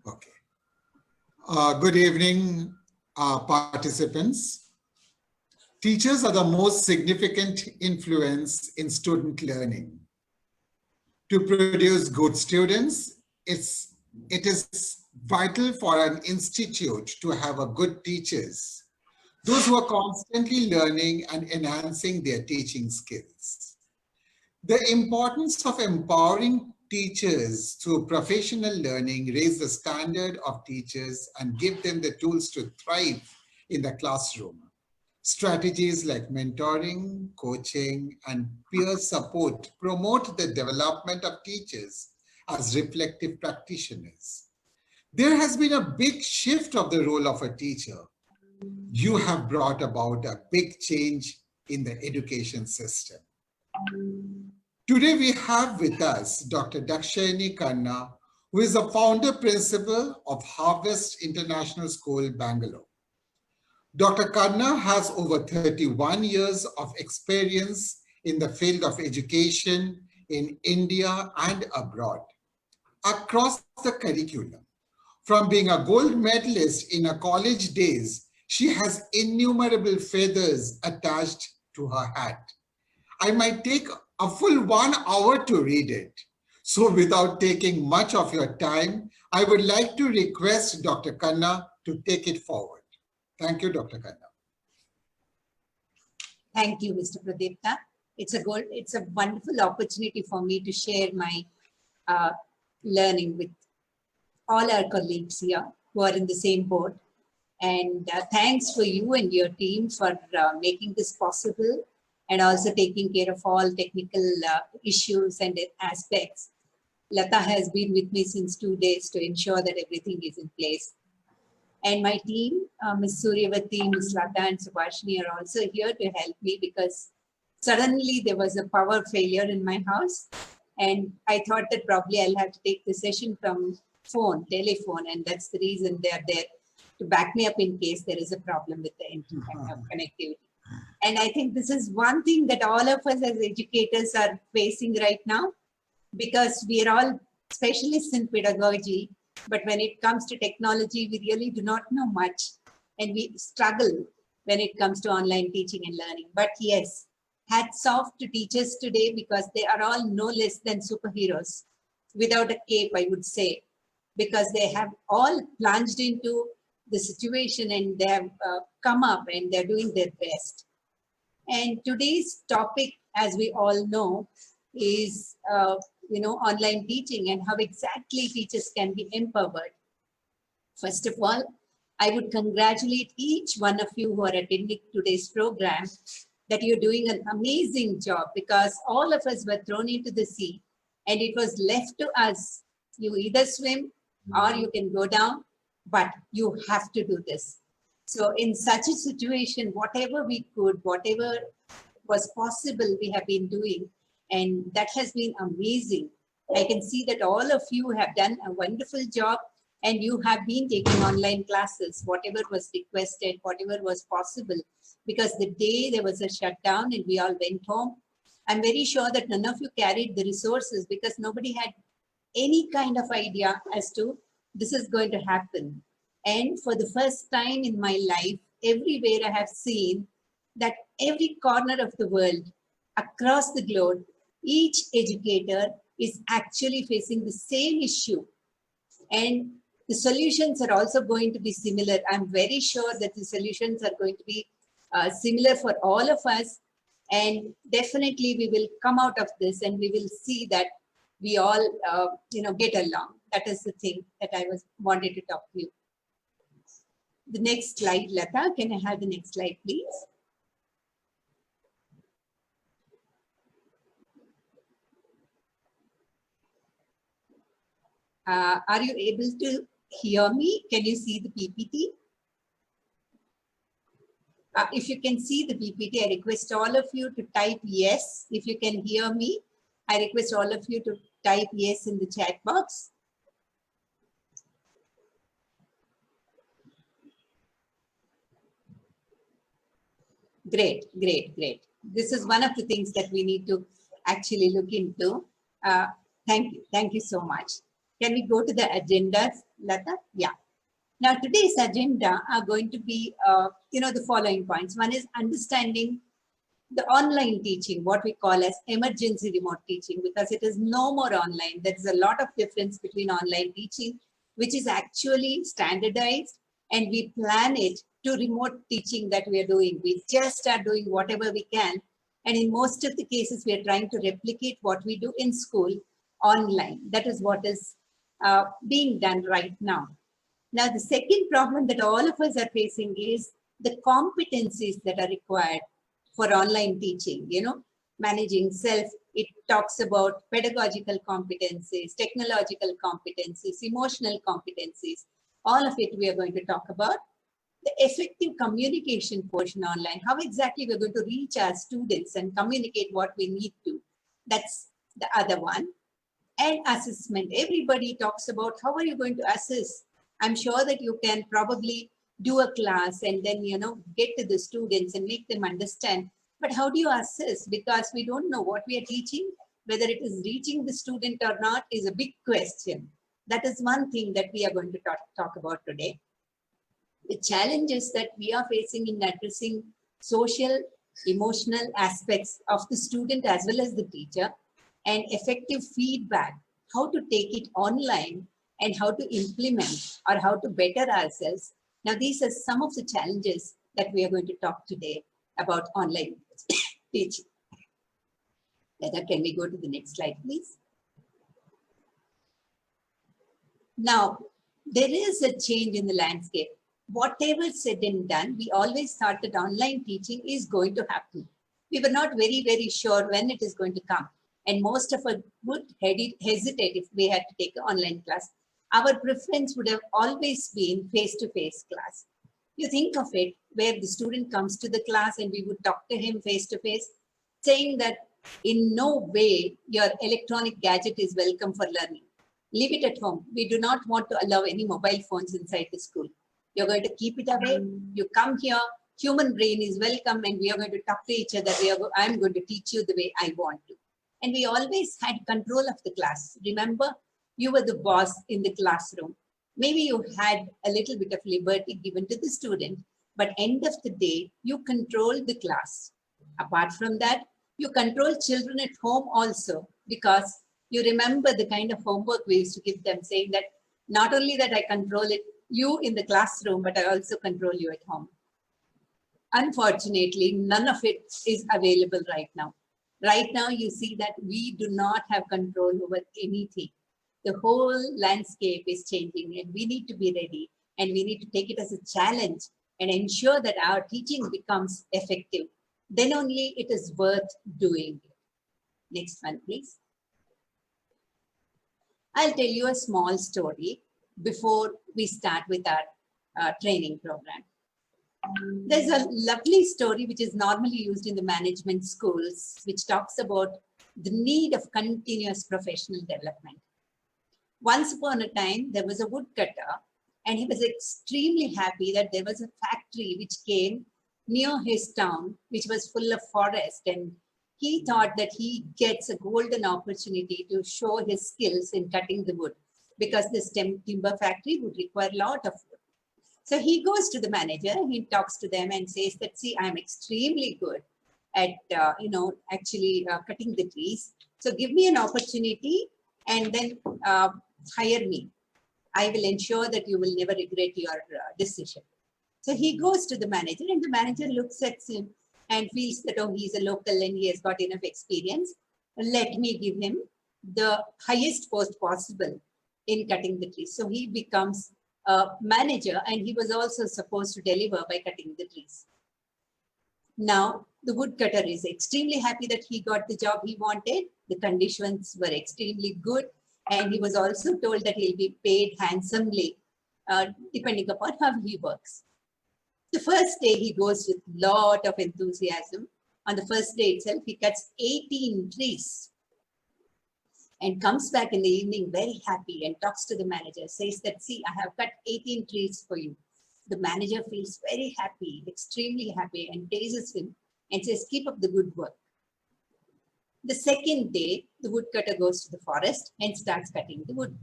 Okay. Good evening, participants. Teachers are the most significant influence in student learning. To produce good students, it is vital for an institute to have a good teachers, those who are constantly learning and enhancing their teaching skills. The importance of empowering teachers through professional learning raise the standard of teachers and give them the tools to thrive in the classroom. Strategies like mentoring, coaching, and peer support promote the development of teachers as reflective practitioners. There has been a big shift of the role of a teacher. You have brought about a big change in the education system. Today we have with us Dr. Dakshayani Khanna, who is the founder principal of Harvest International School, Bangalore. Dr. Khanna has over 31 years of experience in the field of education in India and abroad, across the curriculum. From being a gold medalist in her college days, she has innumerable feathers attached to her hat. I might take a full 1 hour to read it. So without taking much of your time, I would like to request Dr. Khanna to take it forward. Thank you, Dr. Khanna. Thank you, Mr. Pradipta. It's a wonderful opportunity for me to share my learning with all our colleagues here who are in the same boat. And thanks for you and your team for making this possible and also taking care of all technical issues and aspects. Lata has been with me since 2 days to ensure that everything is in place. And my team, Ms. Suryavati, Ms. Lata and Subhashini are also here to help me because suddenly there was a power failure in my house. And I thought that probably I'll have to take the session from telephone, and that's the reason they're there to back me up in case there is a problem with the connectivity. And I think this is one thing that all of us as educators are facing right now, because we are all specialists in pedagogy, but when it comes to technology, we really do not know much, and we struggle when it comes to online teaching and learning. But yes, hats off to teachers today because they are all no less than superheroes, without a cape, I would say, because they have all plunged into the situation and they have come up and they're doing their best. And today's topic, as we all know, is online teaching and how exactly teachers can be empowered. First of all, I would congratulate each one of you who are attending today's program that you're doing an amazing job, because all of us were thrown into the sea and it was left to us. You either swim or you can go down, but you have to do this. So in such a situation, whatever we could, whatever was possible, we have been doing, and that has been amazing. I can see that all of you have done a wonderful job and you have been taking online classes, whatever was requested, whatever was possible, because the day there was a shutdown and we all went home, I'm very sure that none of you carried the resources because nobody had any kind of idea as to this is going to happen. And for the first time in my life, everywhere I have seen that every corner of the world, across the globe, each educator is actually facing the same issue. And the solutions are also going to be similar. I'm very sure that the solutions are going to be similar for all of us. And definitely we will come out of this and we will see that we all get along. That is the thing that I wanted to talk to you. The next slide, Lata, can I have the next slide, please? Are you able to hear me? Can you see the PPT? If you can see the PPT, I request all of you to type yes. If you can hear me, I request all of you to type yes in the chat box. Great, great, great. This is one of the things that we need to actually look into. Thank you so much. Can we go to the agenda, Lata? Yeah. Now, today's agenda are going to be, the following points. One is understanding the online teaching, what we call as emergency remote teaching, because it is no more online. There is a lot of difference between online teaching, which is actually standardized, and we plan it to remote teaching that we are doing. We just are doing whatever we can. And in most of the cases, we are trying to replicate what we do in school online. That is what is being done right now. Now, the second problem that all of us are facing is the competencies that are required for online teaching, managing self. It talks about pedagogical competencies, technological competencies, emotional competencies. All of it we are going to talk about. The effective communication portion online, how exactly we're going to reach our students and communicate what we need to. That's the other one. And assessment. Everybody talks about how are you going to assess. I'm sure that you can probably do a class and then, get to the students and make them understand. But how do you assess? Because we don't know what we are teaching, whether it is reaching the student or not is a big question. That is one thing that we are going to talk about today. The challenges that we are facing in addressing social, emotional aspects of the student as well as the teacher, and effective feedback, how to take it online and how to implement or how to better ourselves. Now, these are some of the challenges that we are going to talk today about online teaching. Leda, can we go to the next slide, please? Now, there is a change in the landscape. Whatever said and done, we always thought that online teaching is going to happen. We were not very, very sure when it is going to come. And most of us would hesitate if we had to take an online class. Our preference would have always been face-to-face class. You think of it, where the student comes to the class and we would talk to him face-to-face, saying that in no way your electronic gadget is welcome for learning. Leave it at home. We do not want to allow any mobile phones inside the school. You're going to keep it away. You come here, human brain is welcome, and we are going to talk to each other. I'm going to teach you the way I want to. And we always had control of the class. Remember, you were the boss in the classroom. Maybe you had a little bit of liberty given to the student, but end of the day, you control the class. Apart from that, you control children at home also, because you remember the kind of homework we used to give them, saying that not only that I control it, you in the classroom, but I also control you at home. Unfortunately, none of it is available right now. Right now, you see that we do not have control over anything. The whole landscape is changing, and we need to be ready, and we need to take it as a challenge and ensure that our teaching becomes effective. Then only it is worth doing it. Next one, please. I'll tell you a small story before we start with our training program. There's a lovely story which is normally used in the management schools, which talks about the need of continuous professional development. Once upon a time, there was a woodcutter, and he was extremely happy that there was a factory which came near his town, which was full of forest, and he thought that he gets a golden opportunity to show his skills in cutting the wood, because this timber factory would require a lot of wood. So he goes to the manager, he talks to them and says that, see, I'm extremely good at, actually cutting the trees. So give me an opportunity and then hire me. I will ensure that you will never regret your decision. So he goes to the manager, and the manager looks at him and feels that, oh, he's a local and he has got enough experience. Let me give him the highest post possible in cutting the trees. So he becomes a manager, and he was also supposed to deliver by cutting the trees. Now, the woodcutter is extremely happy that he got the job he wanted. The conditions were extremely good, and he was also told that he'll be paid handsomely, depending upon how he works. The first day he goes with a lot of enthusiasm. On the first day itself, he cuts 18 trees and comes back in the evening very happy and talks to the manager, says that, see, I have cut 18 trees for you. The manager feels very happy, extremely happy, and praises him and says, keep up the good work. The second day, the woodcutter goes to the forest and starts cutting the wood.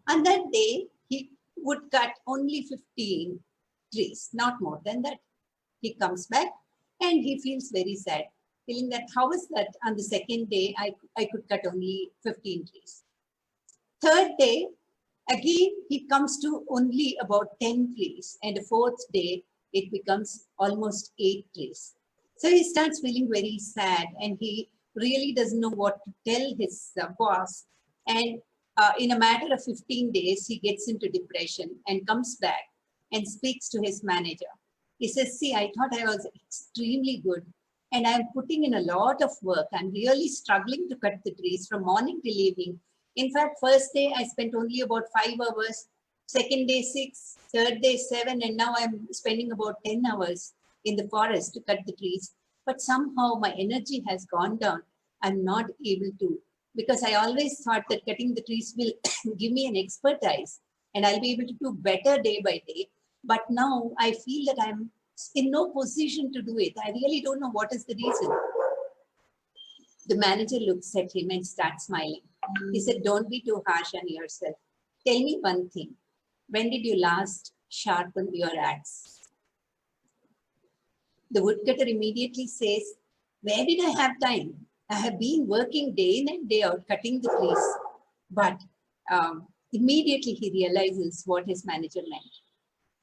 And that day, he would cut only 15 trees, not more than that. He comes back and he feels very sad, feeling that how is that on the second day, I could cut only 15 trees. Third day, again, he comes to only about 10 trees. And the fourth day, it becomes almost 8 trees. So he starts feeling very sad and he really doesn't know what to tell his boss. And in a matter of 15 days, he gets into depression and comes back and speaks to his manager. He says, see, I thought I was extremely good and I'm putting in a lot of work. I'm really struggling to cut the trees from morning till evening. In fact, first day I spent only about 5 hours, second day 6, third day 7, and now I'm spending about 10 hours in the forest to cut the trees. But somehow my energy has gone down. I'm not able to, because I always thought that cutting the trees will give me an expertise and I'll be able to do better day by day. But now I feel that I'm in no position to do it. I really don't know what is the reason. The manager looks at him and starts smiling. He said, don't be too harsh on yourself. Tell me one thing. When did you last sharpen your axe? The woodcutter immediately says, where did I have time? I have been working day in and day out, cutting the trees. But immediately he realizes what his manager meant.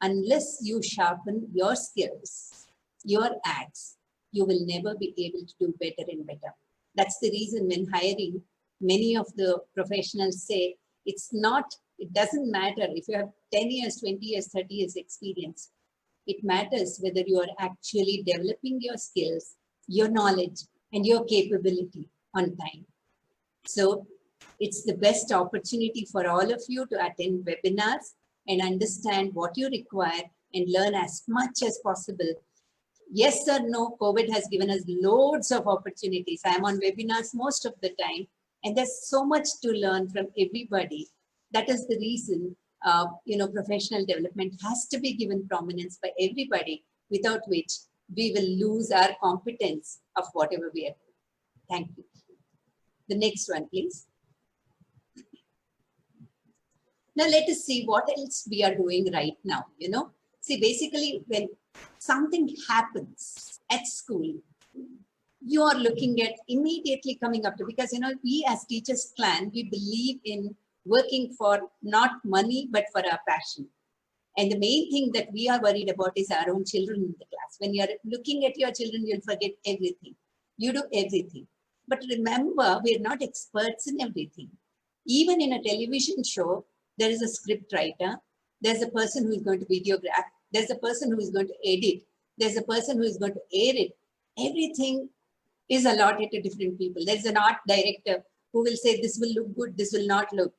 Unless you sharpen your skills, your axe, you will never be able to do better and better. That's the reason when hiring, many of the professionals say, it doesn't matter if you have 10 years, 20 years, 30 years experience. It matters whether you are actually developing your skills, your knowledge, and your capability on time. So it's the best opportunity for all of you to attend webinars and understand what you require and learn as much as possible. Yes or no, COVID has given us loads of opportunities. I'm on webinars most of the time, and there's so much to learn from everybody. That is the reason, professional development has to be given prominence by everybody, without which we will lose our competence of whatever we are doing. Thank you. The next one, please. Now let us see what else we are doing right now, See, basically, when something happens at school, you are looking at immediately coming up to, because, we as Teachers Clan, we believe in working for not money, but for our passion. And the main thing that we are worried about is our own children in the class. When you're looking at your children, you'll forget everything. You do everything. But remember, we're not experts in everything. Even in a television show, there is a script writer. There's a person who is going to videograph. There's a person who is going to edit. There's a person who is going to air it. Everything is allotted to different people. There's an art director who will say, this will look good, this will not look.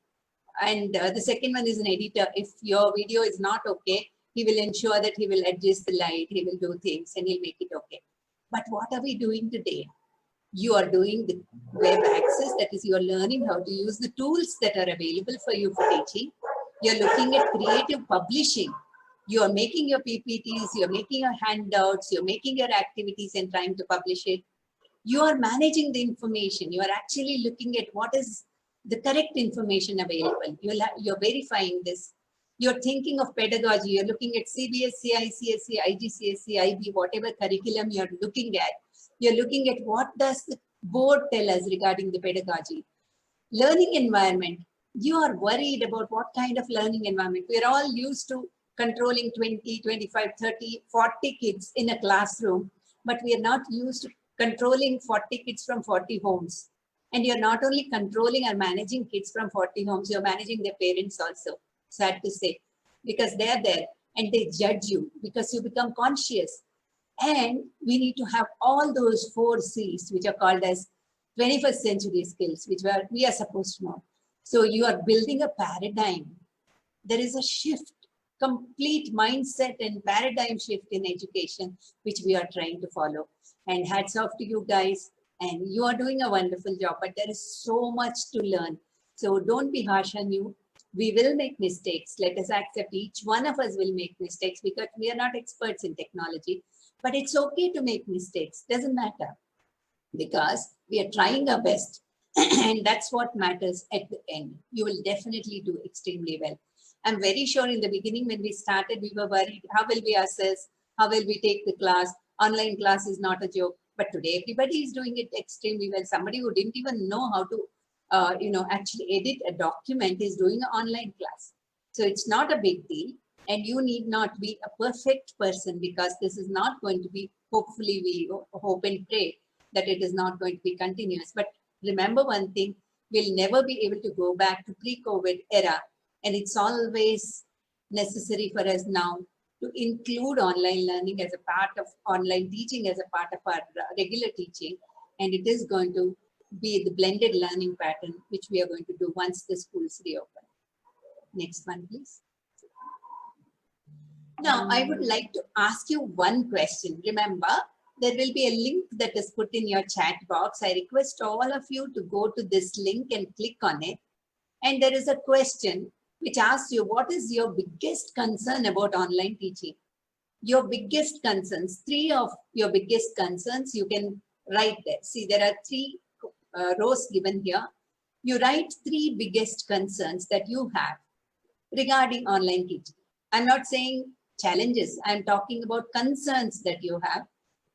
And the second one is an editor. If your video is not okay, he will ensure that he will adjust the light, he will do things and he'll make it okay. But what are we doing today? You are doing the web access, that is, you are learning how to use the tools that are available for you for teaching. You're looking at creative publishing. You are making your PPTs, you're making your handouts, you're making your activities and trying to publish it. You are managing the information. You are actually looking at what is the correct information available. You're verifying this. You're thinking of pedagogy. You're looking at CBSE, ICSE, IGCSE, IB, whatever curriculum you're looking at. You're looking at what does the board tell us regarding the pedagogy. Learning environment. You are worried about what kind of learning environment. We're all used to controlling 20, 25, 30, 40 kids in a classroom, but we are not used to controlling 40 kids from 40 homes. And you're not only controlling or managing kids from 40 homes, you're managing their parents also, sad to say, because they're there and they judge you because you become conscious. And we need to have all those 4 C's, which are called as 21st century skills, which we are supposed to know. So you are building a paradigm. There is a shift, complete mindset and paradigm shift in education, which we are trying to follow. And hats off to you guys. And you are doing a wonderful job, but there is so much to learn. So don't be harsh on you. We will make mistakes. Let us accept each one of us will make mistakes because we are not experts in technology. But it's okay to make mistakes. Doesn't matter. Because we are trying our best. And that's what matters at the end. You will definitely do extremely well. I'm very sure in the beginning when we started, we were worried, how will we assess? How will we take the class? Online class is not a joke. But today, everybody is doing it extremely well. Somebody who didn't even know how to, actually edit a document is doing an online class. So it's not a big deal. And you need not be a perfect person, because this is not going to be, hopefully we hope and pray that it is not going to be continuous. But remember one thing, we'll never be able to go back to pre-COVID era. And it's always necessary for us now to include online learning as a part of online teaching, as a part of our regular teaching. And it is going to be the blended learning pattern, which we are going to do once the schools reopen. Next one, please. Now, I would like to ask you one question. Remember, there will be a link that is put in your chat box. I request all of you to go to this link and click on it. And there is a question which asks you, what is your biggest concern about online teaching? Your biggest concerns, 3 of your biggest concerns, you can write there. See, there are 3 rows given here. You write 3 biggest concerns that you have regarding online teaching. I'm not saying challenges. I'm talking about concerns that you have.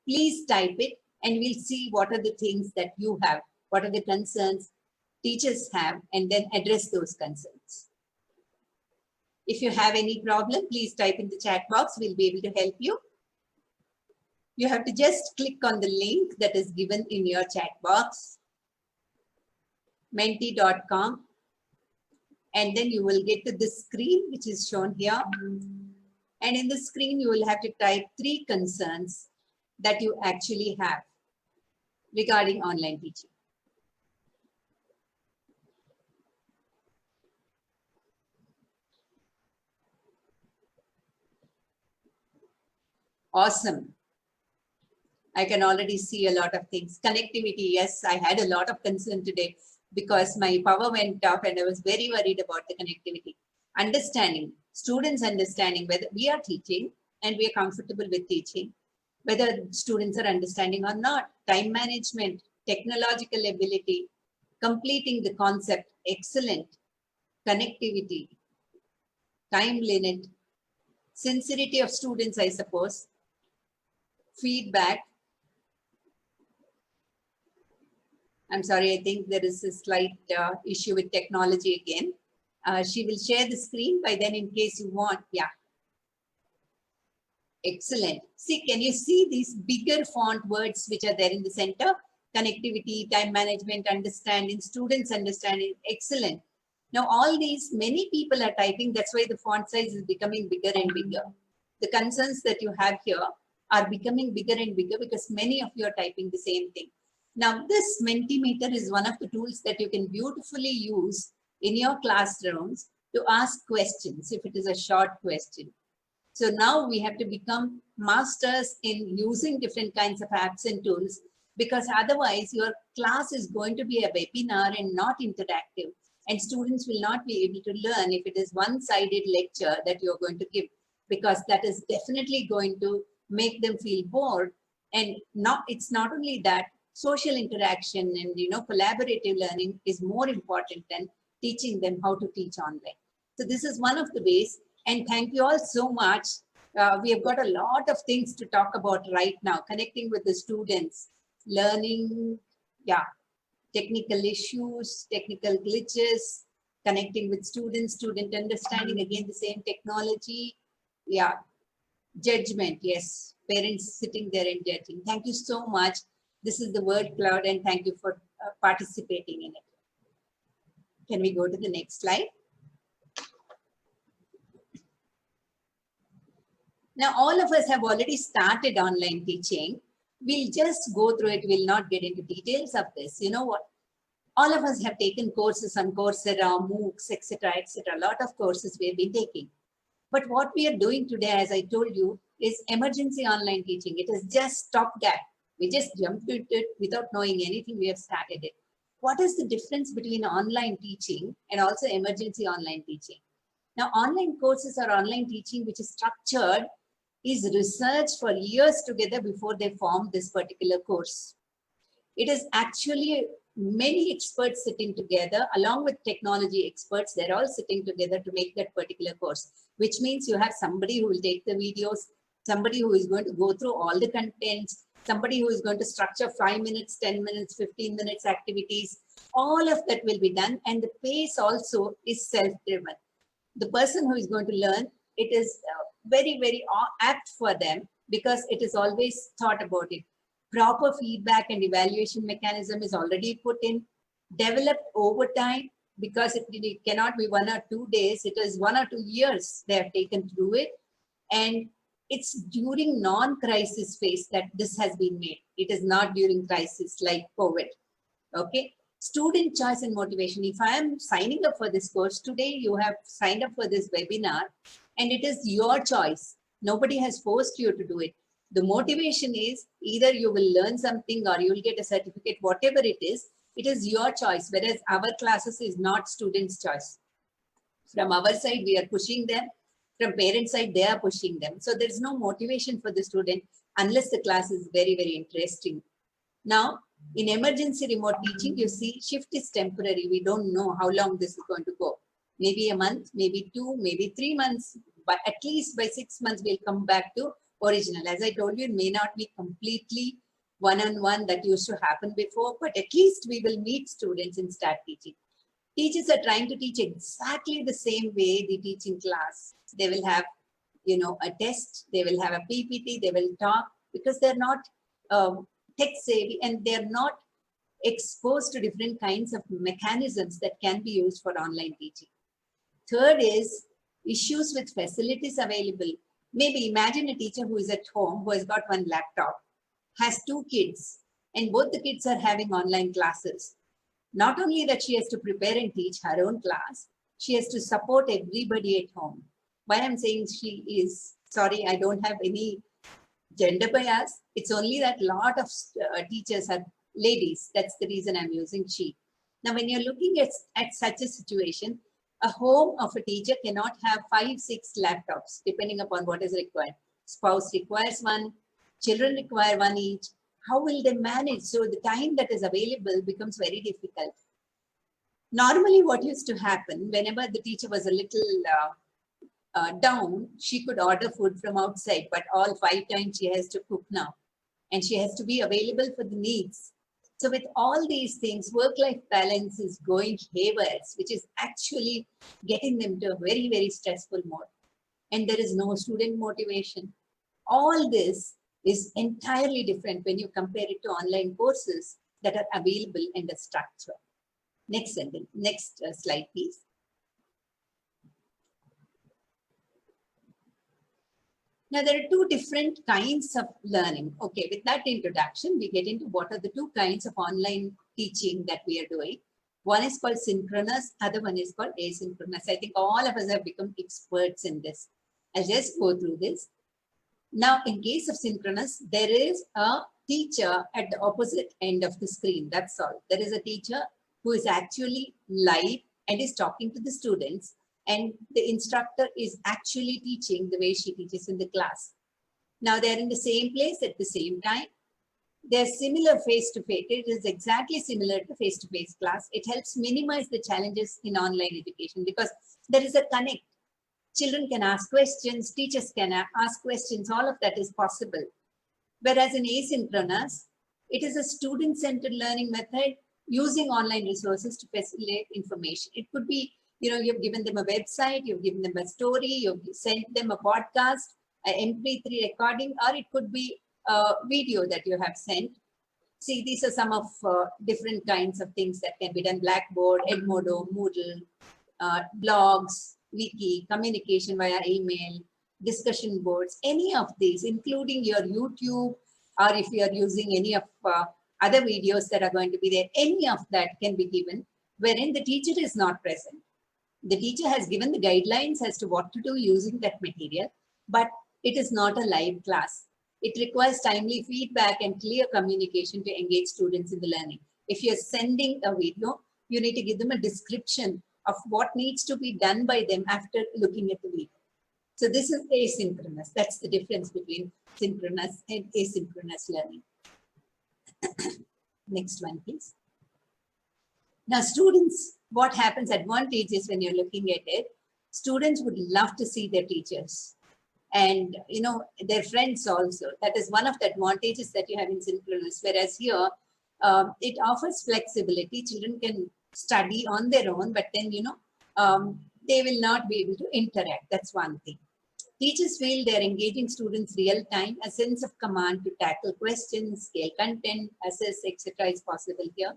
Please type it and we'll see what are the things that you have, what are the concerns teachers have, and then address those concerns. If you have any problem, please type in the chat box. We'll be able to help you. You have to just click on the link that is given in your chat box, menti.com, and then you will get to this screen, which is shown here. And in the screen, you will have to type 3 concerns that you actually have regarding online teaching. Awesome. I can already see a lot of things. Connectivity, yes, I had a lot of concern today because my power went off and I was very worried about the connectivity. Understanding, students understanding whether we are teaching and we are comfortable with teaching, whether students are understanding or not. Time management, technological ability, completing the concept, excellent. Connectivity, time limit, sincerity of students, I suppose, feedback. I'm sorry, I think there is a slight issue with technology again. She will share the screen by then in case you want. Yeah. Excellent. See, can you see these bigger font words which are there in the center? Connectivity, time management, understanding, students understanding. Excellent. Now, all these, many people are typing. That's why the font size is becoming bigger and bigger. The concerns that you have here are becoming bigger and bigger because many of you are typing the same thing. Now, this Mentimeter is one of the tools that you can beautifully use in your classrooms to ask questions if it is a short question. So now we have to become masters in using different kinds of apps and tools, because otherwise your class is going to be a webinar and not interactive, and students will not be able to learn if it is one-sided lecture that you're going to give, because that is definitely going to make them feel bored. And it's not only that, social interaction and collaborative learning is more important than teaching them how to teach online. So this is one of the ways. And thank you all so much. We have got a lot of things to talk about right now. Connecting with the students, learning, yeah, technical issues, technical glitches, connecting with students, student understanding, again, the same technology. Yeah, judgment, yes, parents sitting there and judging. Thank you so much. This is the word cloud, and thank you for participating in it. Can we go to the next slide? Now, all of us have already started online teaching. We'll just go through it. We'll not get into details of this. You know what? All of us have taken courses on Coursera, MOOCs, etc., etc. A lot of courses we have been taking. But what we are doing today, as I told you, is emergency online teaching. It is just stopgap. We just jumped into it without knowing anything. We have started it. What is the difference between online teaching and also emergency online teaching? Now, online courses or online teaching, which is structured, is researched for years together before they form this particular course. It is actually many experts sitting together along with technology experts. They're all sitting together to make that particular course, which means you have somebody who will take the videos, somebody who is going to go through all the contents, somebody who is going to structure 5 minutes, 10 minutes, 15 minutes activities. All of that will be done. And the pace also is self-driven. The person who is going to learn, it is very, very apt for them because it is always thought about it. Proper feedback and evaluation mechanism is already put in, developed over time, because it cannot be 1 or 2 days. It is 1 or 2 years they have taken to do it. And it's during non-crisis phase that this has been made. It is not during crisis like COVID. Okay. Student choice and motivation. If I am signing up for this course today, you have signed up for this webinar and it is your choice. Nobody has forced you to do it. The motivation is either you will learn something or you will get a certificate, whatever it is your choice. Whereas our classes is not students' choice. From our side, we are pushing them. From parent side, they are pushing them. So there's no motivation for the student unless the class is very, very interesting. Now, in emergency remote teaching, you see shift is temporary. We don't know how long this is going to go. Maybe a month, maybe 2, maybe 3 months, but at least by 6 months, we'll come back to original. As I told you, it may not be completely one-on-one that used to happen before, but at least we will meet students and start teaching. Teachers are trying to teach exactly the same way they teach in class. They will have, a test, they will have a PPT, they will talk because they're not tech savvy and they're not exposed to different kinds of mechanisms that can be used for online teaching. Third is issues with facilities available. Maybe imagine a teacher who is at home, who has got 1 laptop, has 2 kids, and both the kids are having online classes. Not only that she has to prepare and teach her own class, she has to support everybody at home. Why I'm saying she is, sorry, I don't have any gender bias. It's only that a lot of teachers are ladies. That's the reason I'm using she. Now, when you're looking at such a situation, a home of a teacher cannot have 5, 6 laptops, depending upon what is required. Spouse requires 1, children require 1 each. How will they manage? So the time that is available becomes very difficult. Normally, what used to happen, whenever the teacher was a little down, she could order food from outside, but all 5 times she has to cook now. And she has to be available for the needs. So with all these things, work-life balance is going haywire, which is actually getting them to a very, very stressful mode. And there is no student motivation. All this is entirely different when you compare it to online courses that are available in the structure. Next sentence, next slide, please. Now, there are 2 different kinds of learning. Okay, with that introduction, we get into what are the 2 kinds of online teaching that we are doing. One is called synchronous, other one is called asynchronous. I think all of us have become experts in this. I'll just go through this. Now, in case of synchronous, there is a teacher at the opposite end of the screen. That's all. There is a teacher who is actually live and is talking to the students, and the instructor is actually teaching the way she teaches in the class. Now, they're in the same place at the same time. They're similar face-to-face. It is exactly similar to face-to-face class. It helps minimize the challenges in online education because there is a connect. Children can ask questions, teachers can ask questions, all of that is possible. Whereas in asynchronous, it is a student-centered learning method using online resources to facilitate information. It could be, you've given them a website, you've given them a story, you've sent them a podcast, an MP3 recording, or it could be a video that you have sent. See, these are some of different kinds of things that can be done. Blackboard, Edmodo, Moodle, blogs, wiki, communication via email, discussion boards, any of these, including your YouTube, or if you are using any of other videos that are going to be there, any of that can be given, wherein the teacher is not present. The teacher has given the guidelines as to what to do using that material, but it is not a live class. It requires timely feedback and clear communication to engage students in the learning. If you're sending a video, you need to give them a description of what needs to be done by them after looking at the video. So this is asynchronous. That's the difference between synchronous and asynchronous learning. Next one, please. Now, students, what happens, advantages when you're looking at it, students would love to see their teachers and, their friends also. That is one of the advantages that you have in synchronous. Whereas here, it offers flexibility. Children can study on their own, but then, they will not be able to interact. That's one thing. Teachers feel they're engaging students real time. A sense of command to tackle questions, scale content, assess, etc. is possible here.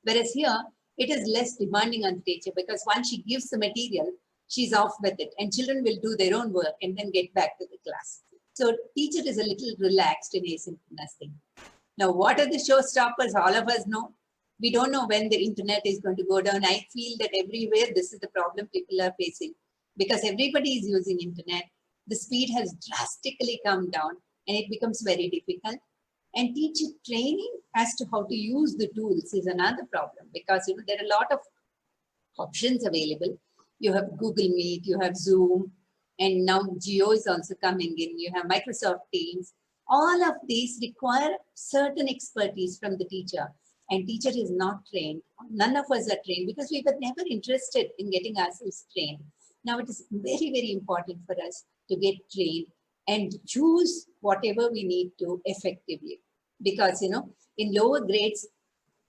Whereas here, it is less demanding on the teacher because once she gives the material, she's off with it and children will do their own work and then get back to the class. So teacher is a little relaxed in asynchronous thing. Now, what are the showstoppers? All of us know. We don't know when the internet is going to go down. I feel that everywhere this is the problem people are facing because everybody is using internet. The speed has drastically come down and it becomes very difficult. And teacher training as to how to use the tools is another problem because there are a lot of options available. You have Google Meet, you have Zoom, and now Geo is also coming in. You have Microsoft Teams. All of these require certain expertise from the teacher, and teacher is not trained. None of us are trained because we were never interested in getting ourselves trained. Now it is very, very important for us to get trained and choose whatever we need to effectively. Because, in lower grades,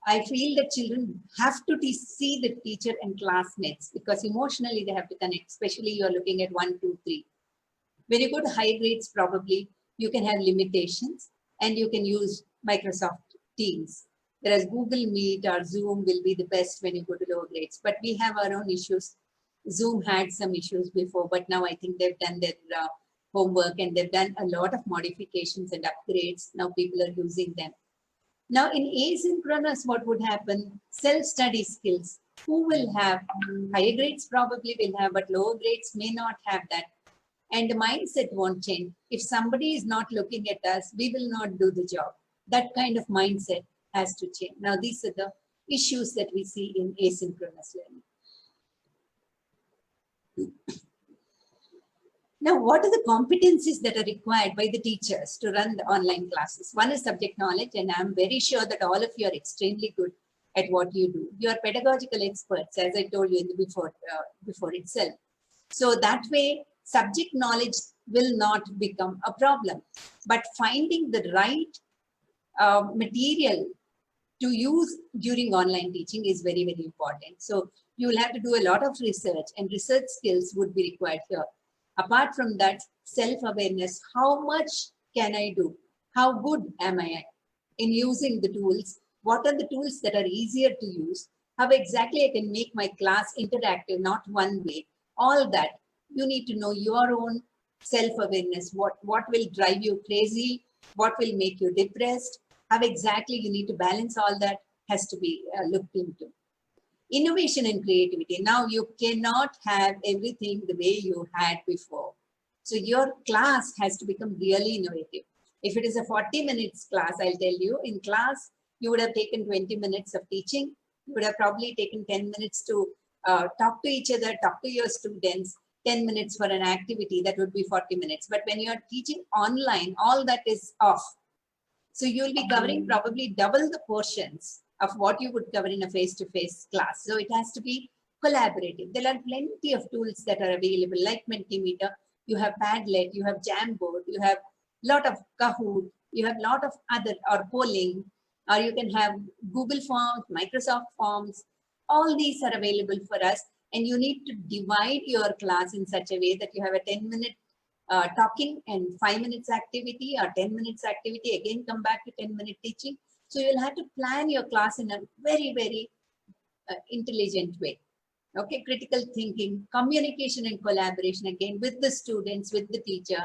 I feel that children have to see the teacher and classmates because emotionally they have to connect, especially you're looking at 1, 2, 3. When you go to high grades, probably you can have limitations and you can use Microsoft Teams. Whereas Google Meet or Zoom will be the best when you go to lower grades. But we have our own issues. Zoom had some issues before, but now I think they've done their homework and they've done a lot of modifications and upgrades. Now people are using them. Now in asynchronous, what would happen? Self-study skills. Who will have? Higher grades probably will have, but lower grades may not have that. And the mindset won't change. If somebody is not looking at us, we will not do the job. That kind of mindset has to change. Now these are the issues that we see in asynchronous learning. Now, what are the competencies that are required by the teachers to run the online classes? One is subject knowledge, and I'm very sure that all of you are extremely good at what you do. You are pedagogical experts, as I told you in the before itself. So that way, subject knowledge will not become a problem. But finding the right material to use during online teaching is very, very important. So you will have to do a lot of research, and research skills would be required here. Apart from that, self-awareness, how much can I do? How good am I in using the tools? What are the tools that are easier to use? How exactly I can make my class interactive, not one way? All that, you need to know your own self-awareness. What will drive you crazy? What will make you depressed? How exactly you need to balance all that has to be looked into. Innovation and creativity. Now you cannot have everything the way you had before. So your class has to become really innovative. If it is a 40 minutes class, I'll tell you, in class, you would have taken 20 minutes of teaching. You would have probably taken 10 minutes to talk to each other, talk to your students, 10 minutes for an activity, that would be 40 minutes. But when you're teaching online, all that is off. So you'll be covering probably double the portions of what you would cover in a face-to-face class. So it has to be collaborative. There are plenty of tools that are available like Mentimeter. You have Padlet, you have Jamboard, you have a lot of Kahoot, you have a lot of other, or polling, or you can have Google Forms, Microsoft Forms. All these are available for us. And you need to divide your class in such a way that you have a 10-minute talking and 5 minutes activity, or 10 minutes activity, again come back to 10-minute teaching. So you'll have to plan your class in a very, very intelligent way. Okay, critical thinking, communication and collaboration, again, with the students, with the teacher,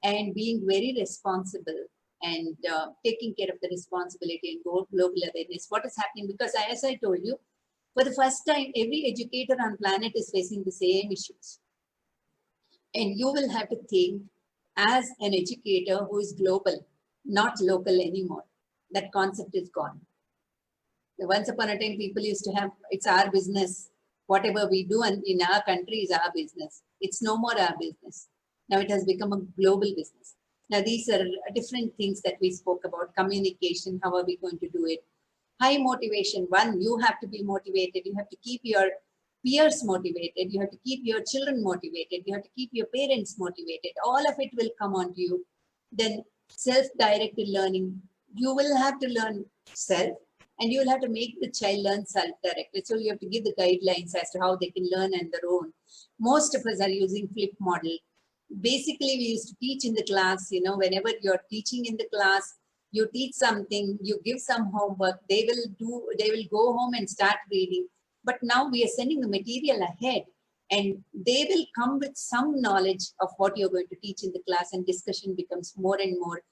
and being very responsible and taking care of the responsibility and global awareness. What is happening? Because as I told you, for the first time, every educator on planet is facing the same issues. And you will have to think as an educator who is global, not local anymore. That concept is gone. Once upon a time, people used to have, it's our business. Whatever we do in our country is our business. It's no more our business. Now it has become a global business. Now these are different things that we spoke about. Communication, how are we going to do it? high motivation. One, you have to be motivated. You have to keep your peers motivated. You have to keep your children motivated. You have to keep your parents motivated. All of it will come on to you. Then self-directed learning. You will have to learn self, and you will have to make the child learn self-directed. So you have to give the guidelines as to how they can learn on their own. Most of us are using flip model. Basically, we used to teach in the class, whenever you're teaching in the class, you teach something, you give some homework, they will go home and start reading. But now we are sending the material ahead, and they will come with some knowledge of what you're going to teach in the class, and discussion becomes more and more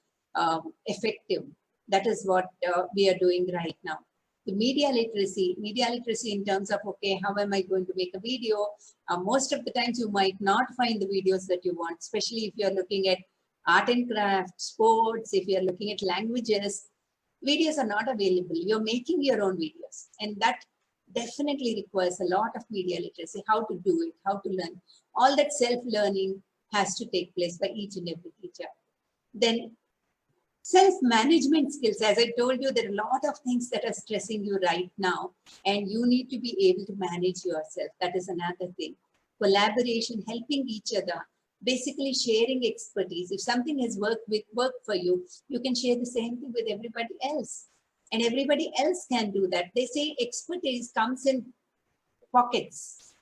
effective. That is what we are doing right now. The media literacy in terms of, okay, how am I going to make a video? Most of the times you might not find the videos that you want, especially if you're looking at art and craft, sports, if you're looking at languages, videos are not available. You're making your own videos, and that definitely requires a lot of media literacy, how to do it, how to learn. All that self-learning has to take place by each and every teacher. Then self-management skills, as I told you, there are a lot of things that are stressing you right now, and you need to be able to manage yourself. That is another thing. Collaboration, helping each other, basically sharing expertise. If something has worked for you, you can share the same thing with everybody else, and everybody else can do that. They say expertise comes in pockets.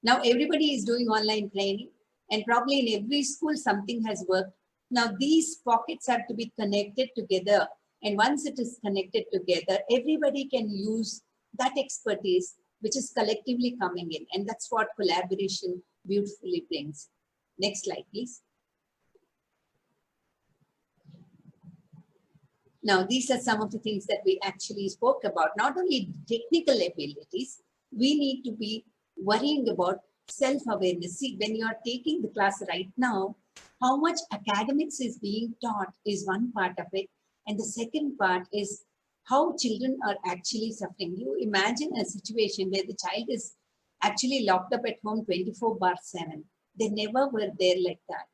Now everybody is doing online training, and probably in every school something has worked. Now these pockets have to be connected together, and once it is connected together, everybody can use that expertise which is collectively coming in, and that's what collaboration beautifully brings. Next slide, please. Now, these are some of the things that we actually spoke about. Not only technical abilities, we need to be worrying about self-awareness. See, when you are taking the class right now, how much academics is being taught is one part of it. And the second part is how children are actually suffering. You imagine a situation where the child is actually locked up at home 24/7. They never were there like that.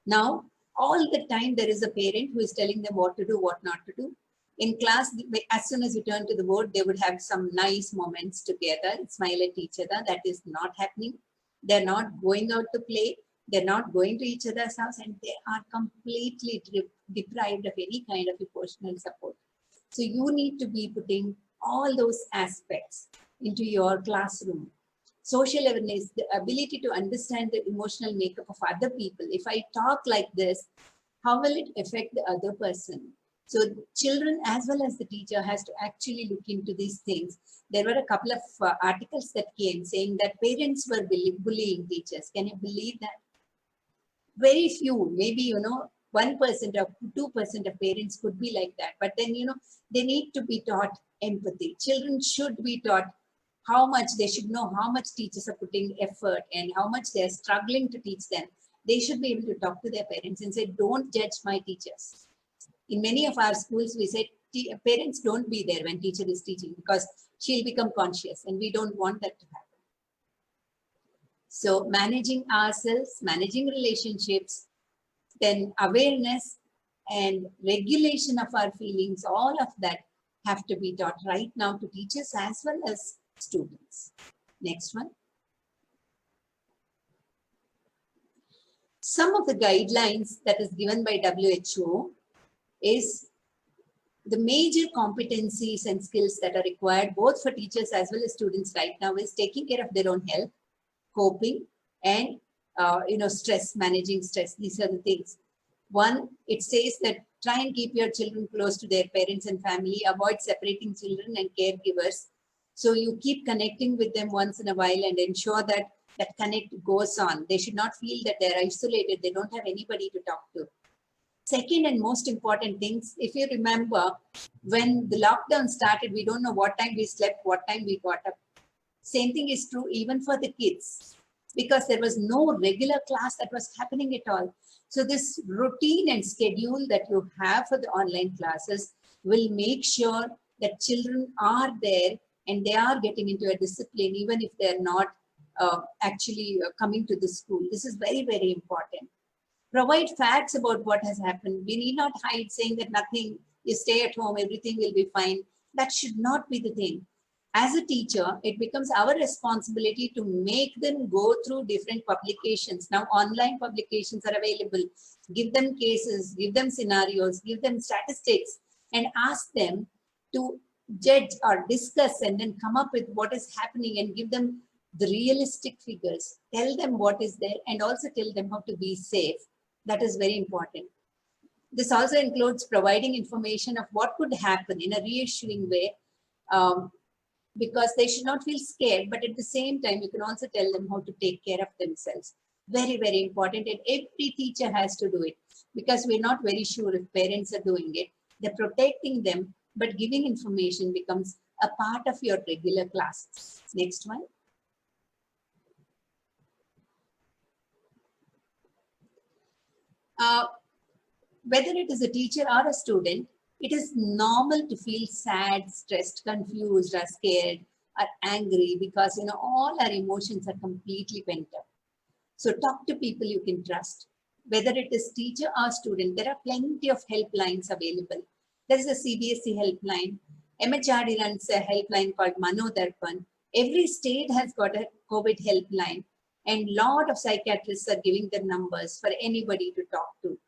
Now, all the time there is a parent who is telling them what to do, what not to do. In class, as soon as you turn to the board, they would have some nice moments together, smile at each other. That is not happening. They're not going out to play. They're not going to each other's house, and they are completely deprived of any kind of emotional support. So you need to be putting all those aspects into your classroom. Social awareness, the ability to understand the emotional makeup of other people. If I talk like this, how will it affect the other person? So children as well as the teacher has to actually look into these things. There were a couple of articles that came saying that parents were bullying teachers. Can you believe that? Very few, maybe, 1% or 2% of parents could be like that. But then, they need to be taught empathy. Children should be taught how much, they should know how much teachers are putting effort and how much they're struggling to teach them. They should be able to talk to their parents and say, don't judge my teachers. In many of our schools, we say, parents don't be there when teacher is teaching because she'll become conscious, and we don't want that to happen. So managing ourselves, managing relationships, then awareness and regulation of our feelings, all of that have to be taught right now to teachers as well as students. Next one. Some of the guidelines that is given by WHO is the major competencies and skills that are required both for teachers as well as students right now is taking care of their own health, coping, and stress, managing stress. These are the things. One, it says that try and keep your children close to their parents and family, avoid separating children and caregivers. So you keep connecting with them once in a while and ensure that that connect goes on. They should not feel that they're isolated. They don't have anybody to talk to. Second and most important things, if you remember, when the lockdown started, we don't know what time we slept, what time we got up. Same thing is true even for the kids, because there was no regular class that was happening at all. So this routine and schedule that you have for the online classes will make sure that children are there and they are getting into a discipline, even if they're not actually coming to the school. This is very, very important. Provide facts about what has happened. We need not hide saying that nothing, you stay at home, everything will be fine. That should not be the thing. As a teacher, it becomes our responsibility to make them go through different publications. Now, online publications are available. Give them cases, give them scenarios, give them statistics, and ask them to judge or discuss and then come up with what is happening and give them the realistic figures. Tell them what is there and also tell them how to be safe. That is very important. This also includes providing information of what could happen in a reassuring way, because they should not feel scared, but at the same time, you can also tell them how to take care of themselves. Very, very important. And every teacher has to do it, because we're not very sure if parents are doing it. They're protecting them, but giving information becomes a part of your regular classes. Next one. Whether it is a teacher or a student, it is normal to feel sad, stressed, confused, or scared, or angry, because all our emotions are completely pent up. So talk to people you can trust. Whether it is teacher or student, there are plenty of helplines available. There is a CBSE helpline. MHRD runs a helpline called Mano Darpan. Every state has got a COVID helpline, and a lot of psychiatrists are giving their numbers for anybody to talk to.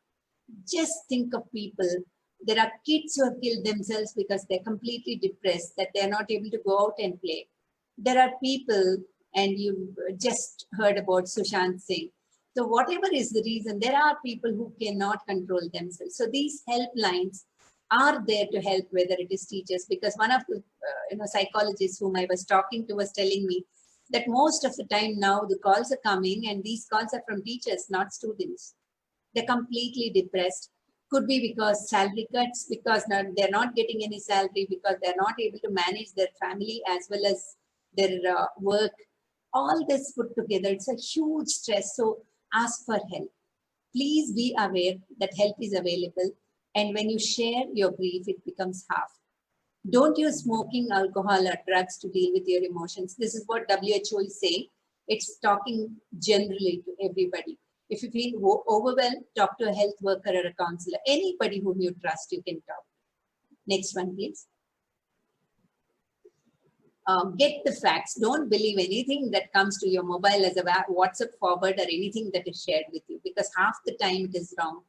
Just think of people. There are kids who have killed themselves because they're completely depressed, that they're not able to go out and play. There are people, and you just heard about Sushant Singh. So whatever is the reason, there are people who cannot control themselves. So these helplines are there to help, whether it is teachers, because one of the psychologists whom I was talking to was telling me that most of the time now the calls are coming, and these calls are from teachers, not students. They're completely depressed. Could be because salary cuts, because they're not getting any salary, because they're not able to manage their family as well as their work. All this put together, it's a huge stress. So ask for help. Please be aware that help is available. And when you share your grief, it becomes half. Don't use smoking, alcohol, or drugs to deal with your emotions. This is what WHO is saying. It's talking generally to everybody. If you feel overwhelmed, talk to a health worker or a counselor. Anybody whom you trust, you can talk. Next one, please. Get the facts. Don't believe anything that comes to your mobile as a WhatsApp forward or anything that is shared with you, because half the time it is wrong.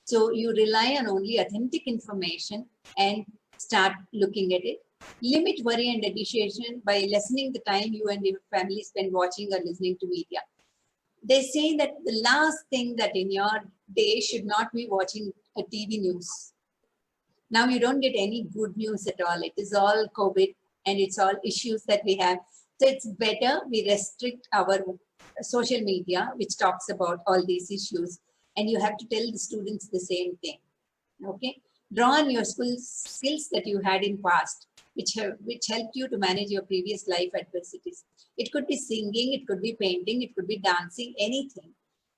So you rely on only authentic information and start looking at it. Limit worry and agitation by lessening the time you and your family spend watching or listening to media. They say that the last thing that in your day should not be watching a TV news. Now you don't get any good news at all. It is all COVID and it's all issues that we have. So it's better we restrict our social media, which talks about all these issues. And you have to tell the students the same thing. Okay. Draw on your skills that you had in past, which helped you to manage your previous life adversities. It could be singing, it could be painting, it could be dancing, anything.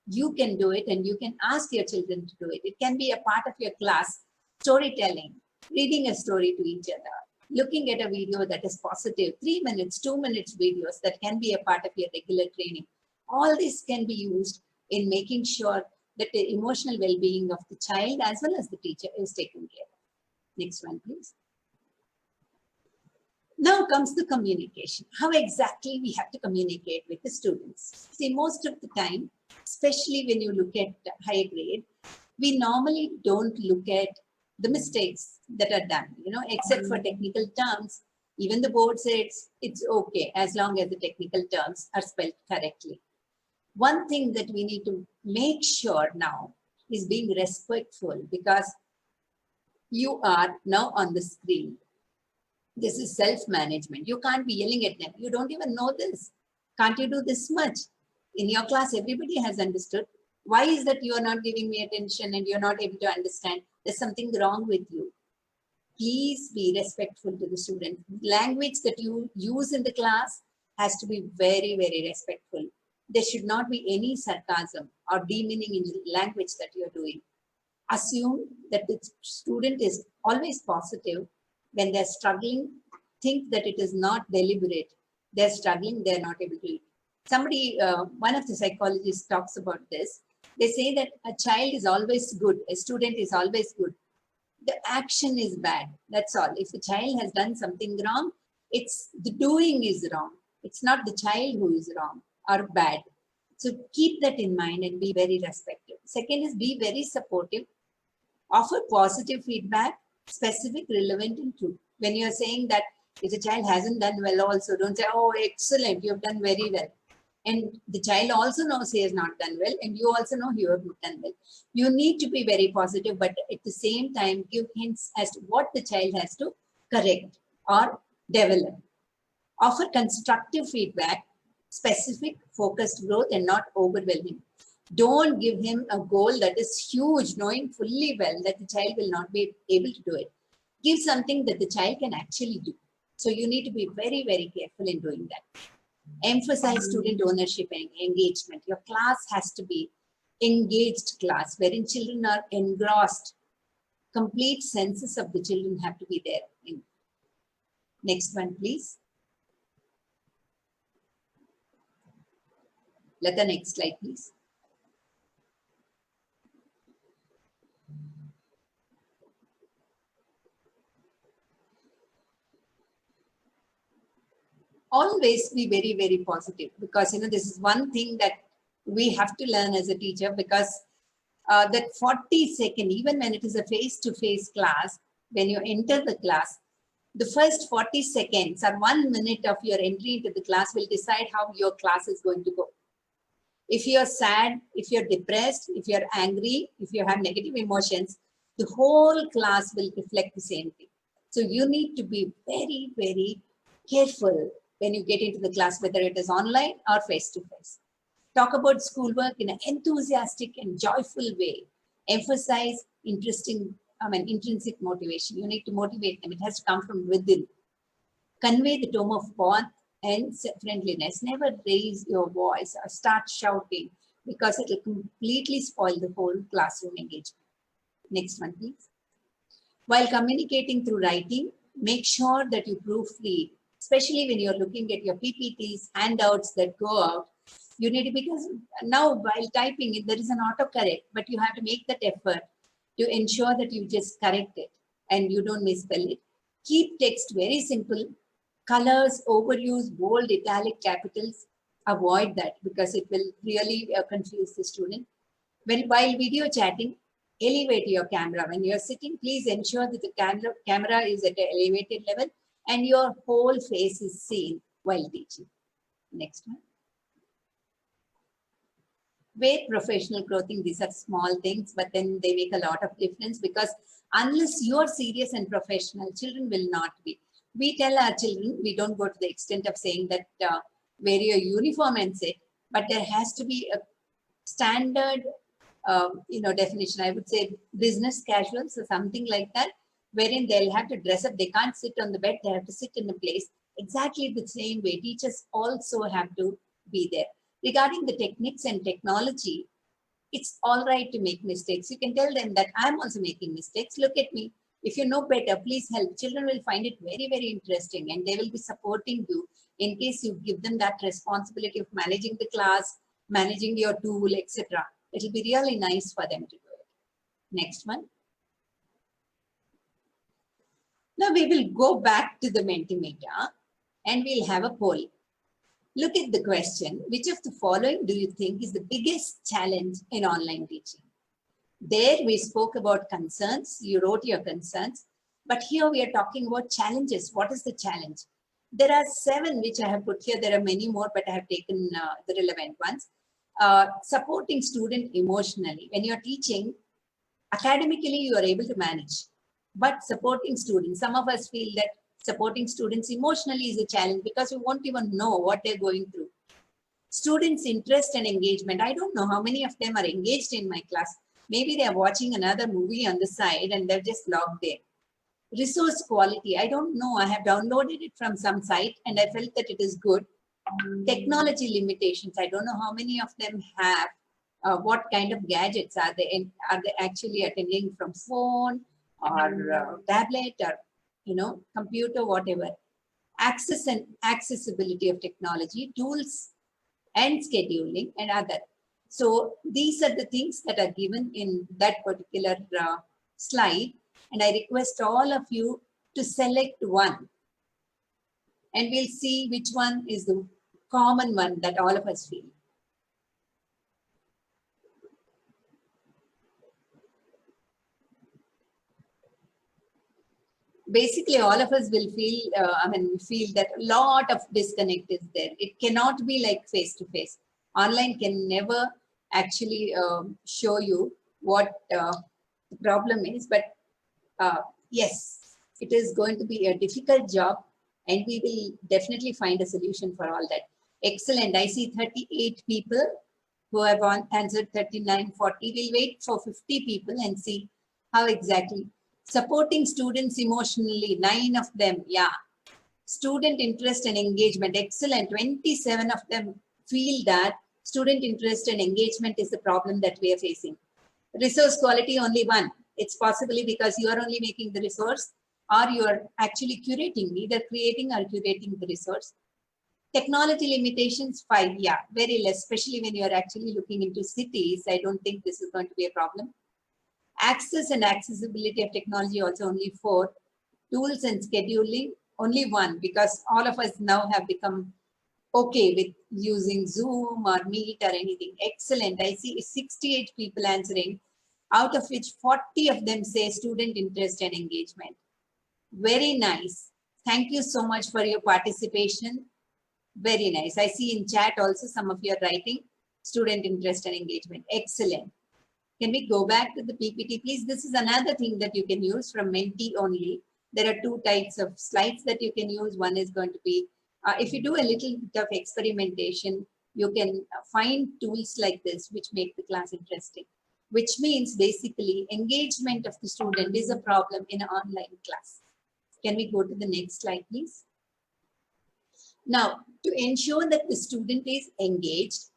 You can do it, and you can ask your children to do it. It can be a part of your class, storytelling, reading a story to each other, looking at a video that is positive, 3 minutes, 2 minutes videos that can be a part of your regular training. All this can be used in making sure that the emotional well-being of the child as well as the teacher is taken care of. Next one, please. Now comes the communication. How exactly we have to communicate with the students. See, most of the time, especially when you look at higher grade, we normally don't look at the mistakes that are done, except for technical terms. Even the board says it's okay as long as the technical terms are spelled correctly. One thing that we need to make sure now is being respectful, because you are now on the screen. This is self-management. You can't be yelling at them. You don't even know this. Can't you do this much? In your class, everybody has understood. Why is that you are not giving me attention and you're not able to understand? There's something wrong with you. Please be respectful to the student. Language that you use in the class has to be very, very respectful. There should not be any sarcasm or demeaning in the language that you're doing. Assume that the student is always positive. When they're struggling, think that it is not deliberate. They're struggling, they're not able to. Somebody, one of the psychologists talks about this. They say that a child is always good, a student is always good. The action is bad. That's all. If the child has done something wrong, it's the doing is wrong. It's not the child who is wrong or bad. So keep that in mind and be very respectful. Second is be very supportive. Offer positive feedback, specific, relevant, and true. When you're saying that if the child hasn't done well also, don't say, oh, excellent, you've done very well. And the child also knows he has not done well, and you also know you have done well. You need to be very positive, but at the same time, give hints as to what the child has to correct or develop. Offer constructive feedback, specific, focused growth, and not overwhelming. Don't give him a goal that is huge, knowing fully well that the child will not be able to do it. Give something that the child can actually do. So you need to be very, very careful in doing that. Emphasize student ownership and engagement. Your class has to be engaged class, wherein children are engrossed. Complete senses of the children have to be there. Next one, please. Let the next slide, please. Always be very, very positive, because this is one thing that we have to learn as a teacher, because that 40-second, even when it is a face-to-face class, when you enter the class, the first 40 seconds or 1 minute of your entry into the class will decide how your class is going to go. If you're sad, if you're depressed, if you're angry, if you have negative emotions, the whole class will reflect the same thing. So you need to be very, very careful when you get into the class, whether it is online or face-to-face. Talk about schoolwork in an enthusiastic and joyful way. Emphasize intrinsic motivation. You need to motivate them. It has to come from within. Convey the tone of warmth and friendliness. Never raise your voice or start shouting, because it will completely spoil the whole classroom engagement. Next one, please. While communicating through writing, make sure that you proofread, especially when you're looking at your PPTs, handouts that go out. You need to, because now while typing, there is an autocorrect, but you have to make that effort to ensure that you just correct it and you don't misspell it. Keep text very simple. Colors, overuse, bold, italic, capitals, avoid that, because it will really confuse the student. While video chatting, elevate your camera. When you're sitting, please ensure that the camera is at an elevated level and your whole face is seen while teaching. Next one. Wear professional clothing. These are small things, but then they make a lot of difference, because unless you're serious and professional, children will not be. We tell our children, we don't go to the extent of saying that wear your uniform and sit, but there has to be a standard definition. I would say business casuals or something like that, wherein they'll have to dress up. They can't sit on the bed. They have to sit in a place. Exactly the same way, teachers also have to be there. Regarding the techniques and technology, it's all right to make mistakes. You can tell them that I'm also making mistakes. Look at me. If you know better, please help. Children will find it very, very interesting, and they will be supporting you in case you give them that responsibility of managing the class, managing your tool, etc. It will be really nice for them to do it. Next one. Now we will go back to the Mentimeter and we'll have a poll. Look at the question, which of the following do you think is the biggest challenge in online teaching? There we spoke about concerns, you wrote your concerns, but here we are talking about challenges. What is the challenge? There are 7 which I have put here. There are many more, but I have taken the relevant ones. Supporting student emotionally. When you're teaching, academically you are able to manage, but supporting students, some of us feel that supporting students emotionally is a challenge, because you won't even know what they're going through. Students' interest and engagement. I don't know how many of them are engaged in my class. Maybe they're watching another movie on the side and they're just logged in. Resource quality. I don't know. I have downloaded it from some site and I felt that it is good. Technology limitations. I don't know how many of them have. What kind of gadgets are they? And are they actually attending from phone or tablet or computer, whatever? Access and accessibility of technology, tools and scheduling and other. So these are the things that are given in that particular slide. And I request all of you to select one. And we'll see which one is the common one that all of us feel. Basically, all of us will feel, we feel that a lot of disconnect is there. It cannot be like face to face. Online can never actually show you what the problem is, but yes, it is going to be a difficult job, and we will definitely find a solution for all that. Excellent. I see 38 people who have answered 39, 40. We'll wait for 50 people and see how exactly. Supporting students emotionally, 9 of them, yeah. Student interest and engagement, excellent. 27 of them feel that student interest and engagement is the problem that we are facing. Resource quality, only 1. It's possibly because you are only making the resource, or you are actually curating, either creating or curating the resource. Technology limitations, 5, yeah, very less, especially when you are actually looking into cities. I don't think this is going to be a problem. Access and accessibility of technology, also only 4. Tools and scheduling, only 1, because all of us now have become okay with using Zoom or Meet or anything. Excellent. I see 68 people answering, out of which 40 of them say student interest and engagement. Very nice. Thank you so much for your participation. Very nice. I see in chat also some of you are writing student interest and engagement. Excellent. Can we go back to the PPT, please? This is another thing that you can use from Menti only. There are 2 types of slides that you can use. One is going to be, if you do a little bit of experimentation, you can find tools like this, which make the class interesting, which means basically engagement of the student is a problem in an online class. Can we go to the next slide, please? Now, to ensure that the student is engaged,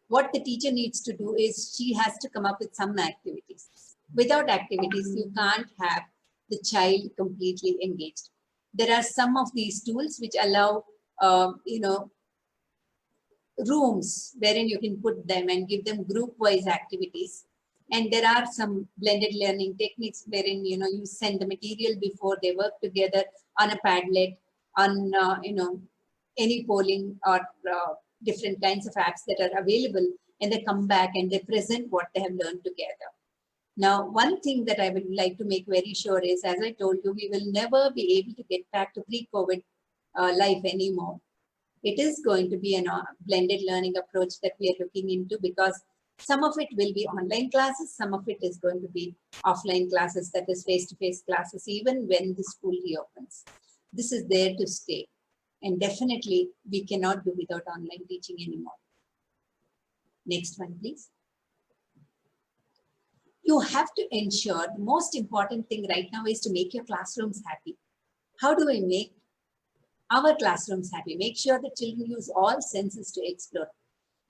what the teacher needs to do is she has to come up with some activities. Without activities, you can't have the child completely engaged. There are some of these tools which allow, rooms wherein you can put them and give them group-wise activities. And there are some blended learning techniques wherein, you send the material before they work together on a Padlet, on, any polling or different kinds of apps that are available, and they come back and they present what they have learned together. Now, one thing that I would like to make very sure is, as I told you, we will never be able to get back to pre-COVID life anymore. It is going to be a blended learning approach that we are looking into, because some of it will be online classes, some of it is going to be offline classes, that is face-to-face classes, even when the school reopens. This is there to stay. And definitely, we cannot do without online teaching anymore. Next one, please. You have to ensure, the most important thing right now is to make your classrooms happy. How do we make our classrooms happy? Make sure that children use all senses to explore.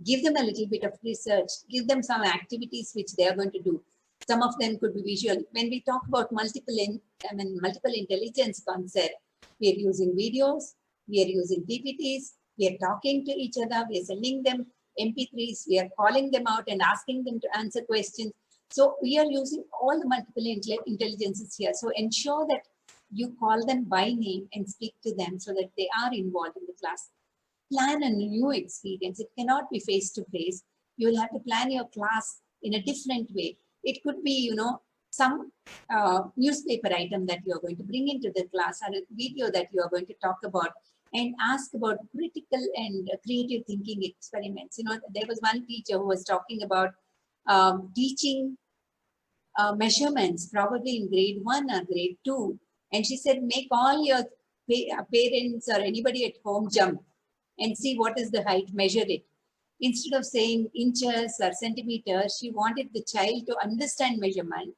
Give them a little bit of research. Give them some activities which they are going to do. Some of them could be visual. When we talk about multiple intelligence concept, we are using videos, we are using PPTs, we are talking to each other, we are sending them MP3s, we are calling them out and asking them to answer questions. So we are using all the multiple intelligences here. So ensure that you call them by name and speak to them so that they are involved in the class. Plan a new experience. It cannot be face to face. You will have to plan your class in a different way. It could be, some newspaper item that you are going to bring into the class, or a video that you are going to talk about, and ask about critical and creative thinking experiments. There was one teacher who was talking about teaching measurements, probably in grade 1 or grade 2. And she said, make all your parents or anybody at home jump and see what is the height, measure it. Instead of saying inches or centimeters, she wanted the child to understand measurement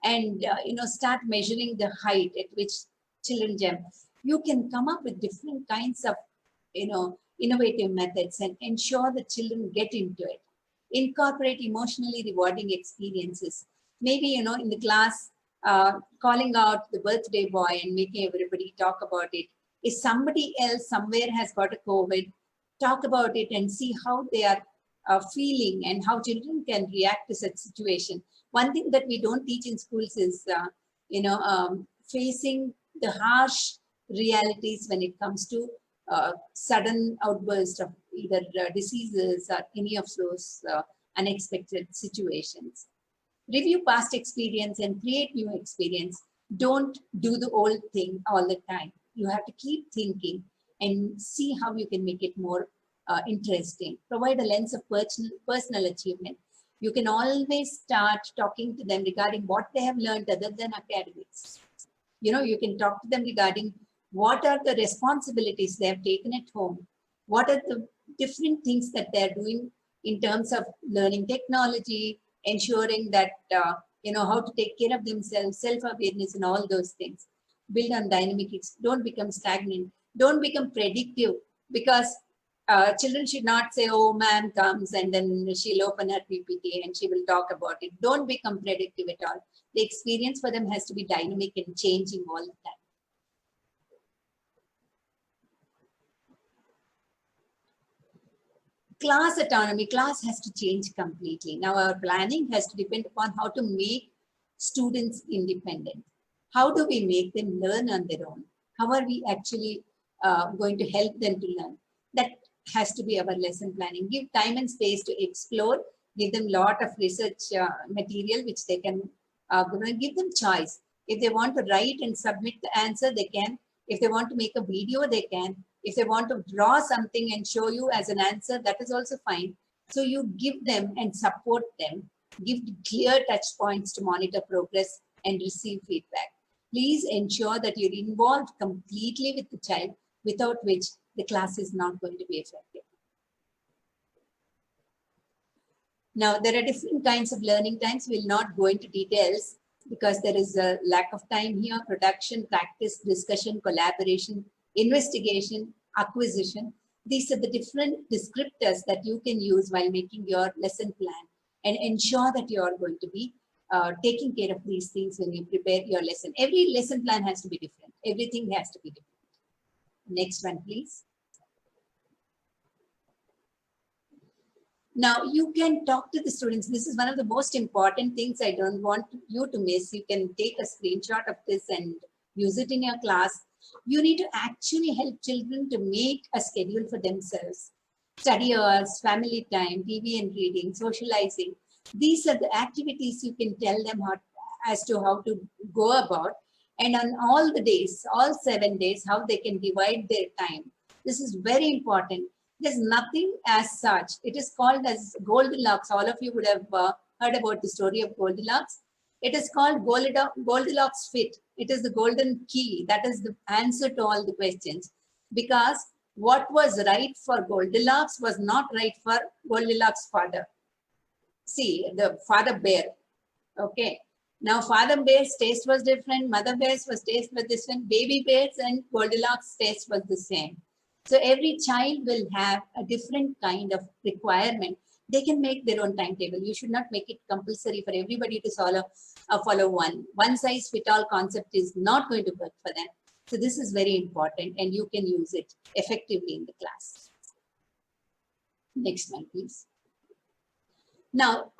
and start measuring the height at which children jump. You can come up with different kinds of innovative methods and ensure the children get into it. Incorporate emotionally rewarding experiences. Maybe in the class, calling out the birthday boy and making everybody talk about it. If somebody else somewhere has got a COVID, talk about it and see how they are feeling and how children can react to such situation. One thing that we don't teach in schools is, facing the harsh realities when it comes to sudden outbursts of either diseases or any of those unexpected situations. Review past experience and create new experience. Don't do the old thing all the time. You have to keep thinking and see how you can make it more interesting. Provide a lens of personal achievement. You can always start talking to them regarding what they have learned other than academics. You can talk to them regarding what are the responsibilities they have taken at home. What are the different things that they're doing in terms of learning technology, ensuring that, how to take care of themselves, self-awareness and all those things. Build on dynamics. Don't become stagnant. Don't become predictive, because children should not say, oh, ma'am comes and then she'll open her PPT and she will talk about it. Don't become predictive at all. The experience for them has to be dynamic and changing all the time. Class autonomy. Class has to change completely. Now our planning has to depend upon how to make students independent. How do we make them learn on their own? How are we actually going to help them to learn? That has to be our lesson planning. Give time and space to explore. Give them a lot of research material which they can give them choice. If they want to write and submit the answer, they can. If they want to make a video, they can. If they want to draw something and show you as an answer, that is also fine. So you give them and support them. Give clear touch points to monitor progress and receive feedback. Please ensure that you're involved completely with the child, without which the class is not going to be effective. Now, there are different kinds of learning times. We'll not go into details because there is a lack of time here. Production, practice, discussion, collaboration, investigation, acquisition. These are the different descriptors that you can use while making your lesson plan, and ensure that you are going to be taking care of these things when you prepare your lesson. Every lesson plan has to be different. Everything has to be different. Next one, please. Now you can talk to the students. This is one of the most important things I don't want you to miss. You can take a screenshot of this and use it in your class. You need to actually help children to make a schedule for themselves. Study hours, family time, TV and reading, socializing. These are the activities you can tell them as to how to go about. And on all the days, all 7 days, how they can divide their time. This is very important. There's nothing as such. It is called as Goldilocks. All of you would have heard about the story of Goldilocks. It is called Goldilocks fit. It is the golden key. That is the answer to all the questions. Because what was right for Goldilocks was not right for Goldilocks' father. See, the father bear. Okay. Now, father bear's taste was different. Mother bear's taste was different. Baby bear's and Goldilocks' taste was the same. So every child will have a different kind of requirement. They can make their own timetable. You should not make it compulsory for everybody to follow one. One size fit all concept is not going to work for them. So this is very important, and you can use it effectively in the class. Next one, please. Now,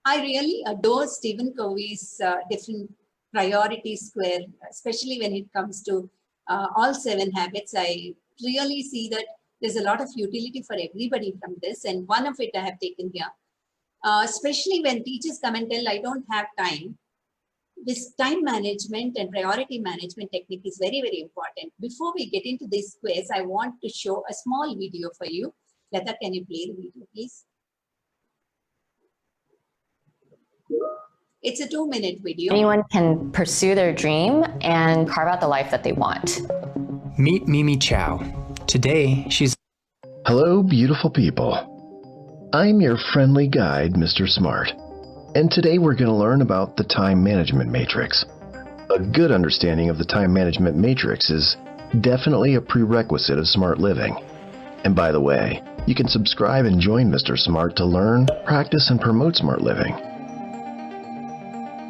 I really adore Stephen Covey's different priority square, especially when it comes to all 7 habits. I really see that there's a lot of utility for everybody from this, and one of it I have taken here. Especially when teachers come and tell, I don't have time. This time management and priority management technique is very, very important. Before we get into this quiz, I want to show a small video for you. Lata, can you play the video, please? It's a 2-minute video. Anyone can pursue their dream and carve out the life that they want. Meet Mimi Chow. Today, she's... Hello, beautiful people. I'm your friendly guide, Mr. Smart. And today we're going to learn about the time management matrix. A good understanding of the time management matrix is definitely a prerequisite of smart living. And by the way, you can subscribe and join Mr. Smart to learn, practice, and promote smart living.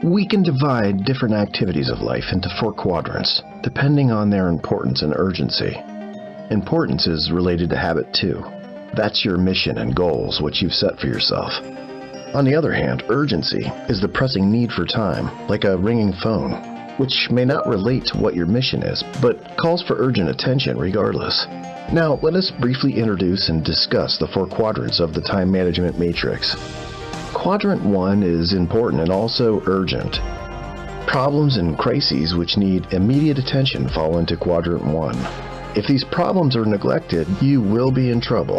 We can divide different activities of life into 4 quadrants, depending on their importance and urgency. Importance is related to habit 2. That's your mission and goals, what you've set for yourself. On the other hand, urgency is the pressing need for time, like a ringing phone. which may not relate to what your mission is, but calls for urgent attention regardless. Now, let us briefly introduce and discuss the 4 quadrants of the time management matrix. Quadrant 1 is important and also urgent. Problems and crises which need immediate attention fall into Quadrant 1. If these problems are neglected, you will be in trouble.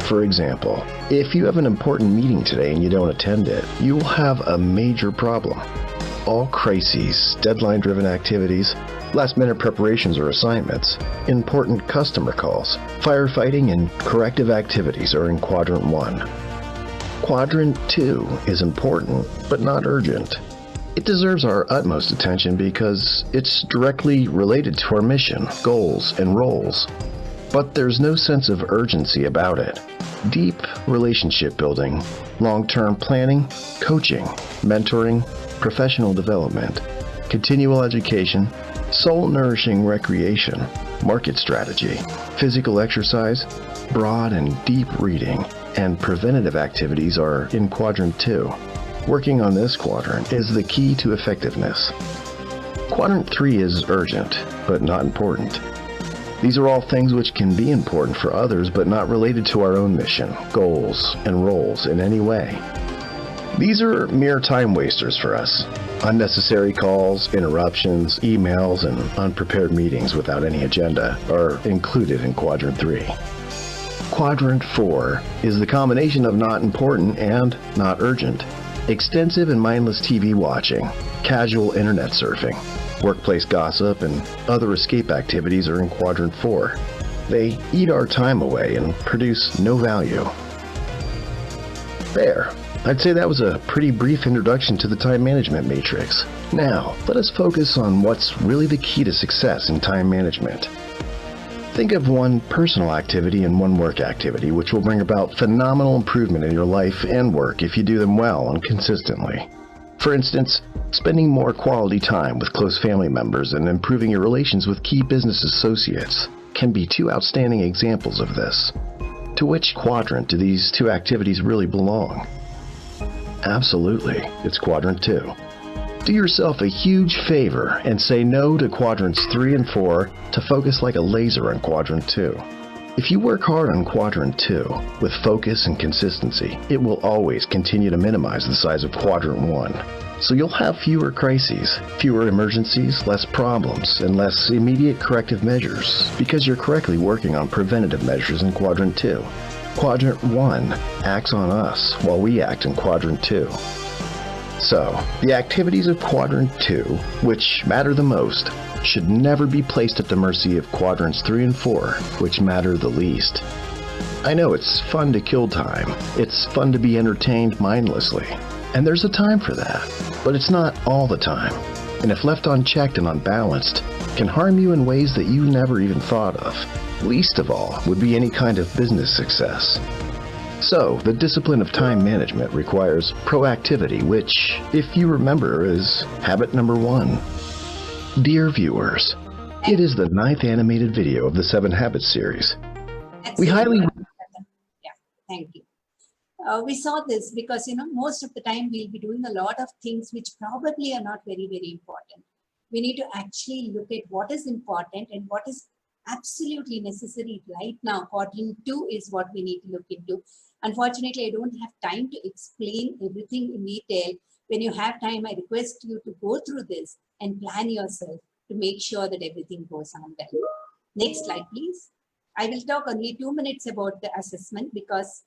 For example, if you have an important meeting today and you don't attend it, you will have a major problem. All crises, deadline-driven activities, last-minute preparations or assignments, important customer calls, firefighting, and corrective activities are in Quadrant 1. Quadrant 2 is important, but not urgent. It deserves our utmost attention because it's directly related to our mission, goals, and roles. But there's no sense of urgency about it. Deep relationship building, long-term planning, coaching, mentoring, professional development, continual education, soul-nourishing recreation, market strategy, physical exercise, broad and deep reading, and preventative activities are in Quadrant 2. Working on this quadrant is the key to effectiveness. Quadrant 3 is urgent, but not important. These are all things which can be important for others, but not related to our own mission, goals, and roles in any way. These are mere time wasters for us. Unnecessary calls, interruptions, emails, and unprepared meetings without any agenda are included in Quadrant 3. Quadrant 4 is the combination of not important and not urgent. Extensive and mindless TV watching, casual internet surfing, workplace gossip, and other escape activities are in Quadrant 4. They eat our time away and produce no value. There. I'd say that was a pretty brief introduction to the time management matrix. Now, let us focus on what's really the key to success in time management. Think of one personal activity and one work activity, which will bring about phenomenal improvement in your life and work if you do them well and consistently. For instance, spending more quality time with close family members and improving your relations with key business associates can be 2 outstanding examples of this. To which quadrant do these 2 activities really belong? Absolutely, it's Quadrant 2. Do yourself a huge favor and say no to Quadrants 3 and 4 to focus like a laser on Quadrant 2. If you work hard on Quadrant 2 with focus and consistency, it will always continue to minimize the size of Quadrant 1. So you'll have fewer crises, fewer emergencies, less problems, and less immediate corrective measures because you're correctly working on preventative measures in Quadrant 2. Quadrant 1 acts on us while we act in Quadrant 2. So, the activities of Quadrant 2, which matter the most, should never be placed at the mercy of Quadrants 3 and 4, which matter the least. I know it's fun to kill time. It's fun to be entertained mindlessly. And there's a time for that. But it's not all the time. And if left unchecked and unbalanced, can harm you in ways that you never even thought of. Least of all would be any kind of business success. So, the discipline of time management requires proactivity, which, if you remember, is habit number 1. Dear viewers, it is the 9th animated video of the 7 Habits series. We highly... Yeah, thank you. We saw this because, most of the time we'll be doing a lot of things which probably are not very, very important. We need to actually look at what is important and what is absolutely necessary right now. Quadrant 2 is what we need to look into. Unfortunately, I don't have time to explain everything in detail. When you have time, I request you to go through this and plan yourself to make sure that everything goes on well. Next slide, please. I will talk only 2 minutes about the assessment because,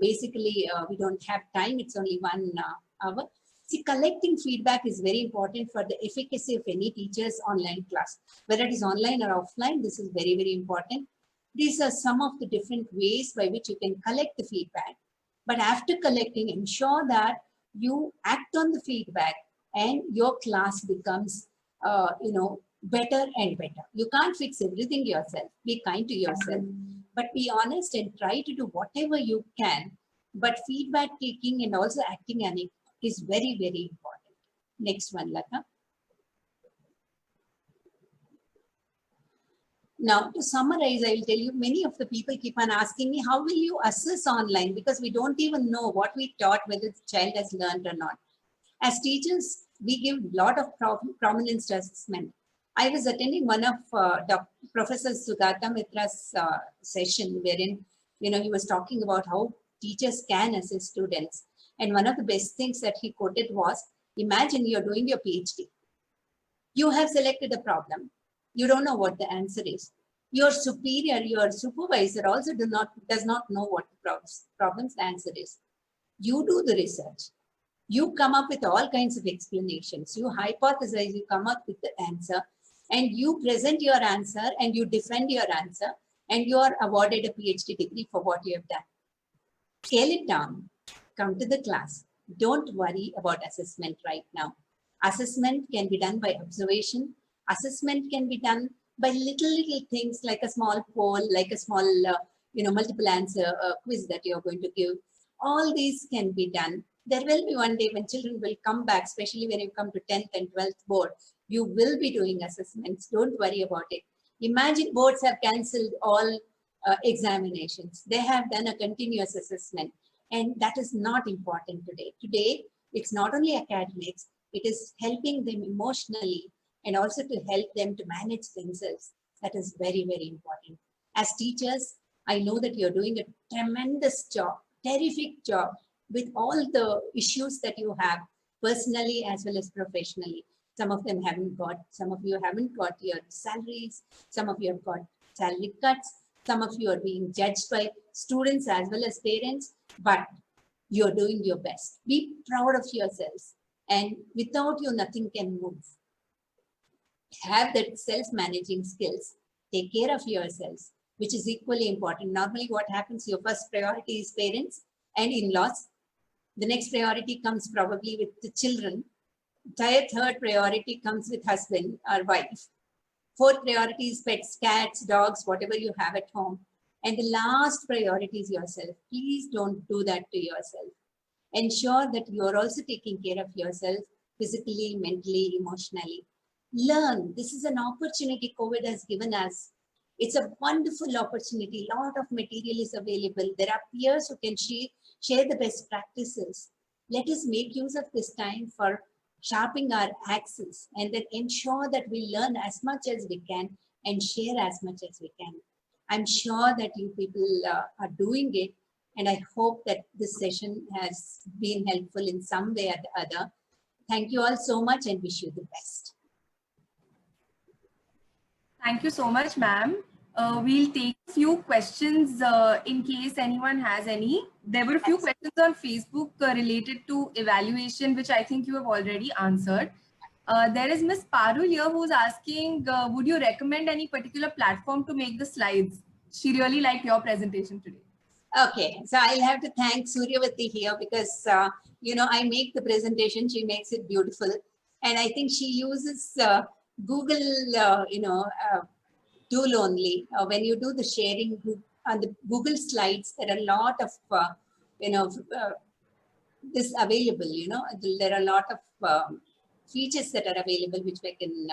basically we don't have time. It's only 1 hour. See, collecting feedback is very important for the efficacy of any teacher's online class. Whether it is online or offline, this is very, very important. These are some of the different ways by which you can collect the feedback. But after collecting, ensure that you act on the feedback and your class becomes, better and better. You can't fix everything yourself. Be kind to yourself, but be honest and try to do whatever you can. But feedback taking and also acting on it is very, very important. Next one, Lata. Now, to summarize, I will tell you, many of the people keep on asking me, how will you assess online? Because we don't even know what we taught, whether the child has learned or not. As teachers, we give a lot of prominence to assessment. I was attending one of Professor Sugata Mitra's session wherein, he was talking about how teachers can assess students. And one of the best things that he quoted was, imagine you're doing your PhD. You have selected a problem. You don't know what the answer is. Your superior, your supervisor also does not know what the problem's answer is. You do the research. You come up with all kinds of explanations. You hypothesize, you come up with the answer, and you present your answer and you defend your answer, and you are awarded a PhD degree for what you have done. Scale it down, come to the class. Don't worry about assessment right now. Assessment can be done by observation. Assessment can be done by little things like a small poll, like a small, multiple answer quiz that you're going to give. All these can be done. There will be one day when children will come back, especially when you come to 10th and 12th board, you will be doing assessments. Don't worry about it. Imagine boards have cancelled all examinations. They have done a continuous assessment, and that is not important today. Today, it's not only academics, it is helping them emotionally and also to help them to manage themselves. That is very, very important. As teachers, I know that you're doing a tremendous job, terrific job with all the issues that you have personally as well as professionally. Some of them haven't got, some of you haven't got your salaries, some of you have got salary cuts, some of you are being judged by students as well as parents, but you're doing your best. Be proud of yourselves, and without you, nothing can move. Have that self-managing skills. Take care of yourselves, which is equally important. Normally what happens, your first priority is parents and in-laws. The next priority comes probably with the children. Third priority comes with husband or wife. Fourth priority is pets, cats, dogs, whatever you have at home. And the last priority is yourself. Please don't do that to yourself. Ensure that you're also taking care of yourself physically, mentally, emotionally. Learn. This is an opportunity COVID has given us. It's a wonderful opportunity. A lot of material is available. There are peers who can share the best practices. Let us make use of this time for sharpening our axes and then ensure that we learn as much as we can and share as much as we can. I'm sure that you people are doing it, and I hope that this session has been helpful in some way or the other. Thank you all so much and wish you the best. Thank you so much, ma'am. We'll take a few questions in case anyone has any. There were a few questions on Facebook related to evaluation, which I think you have already answered. There is Miss Parul here who's asking, would you recommend any particular platform to make the slides? She really liked your presentation today. Okay, so I'll have to thank Suryavati here because, I make the presentation, she makes it beautiful. And I think she uses Google, tool only. When you do the sharing on the Google Slides, there are a lot of, this available, there are a lot of features that are available which we can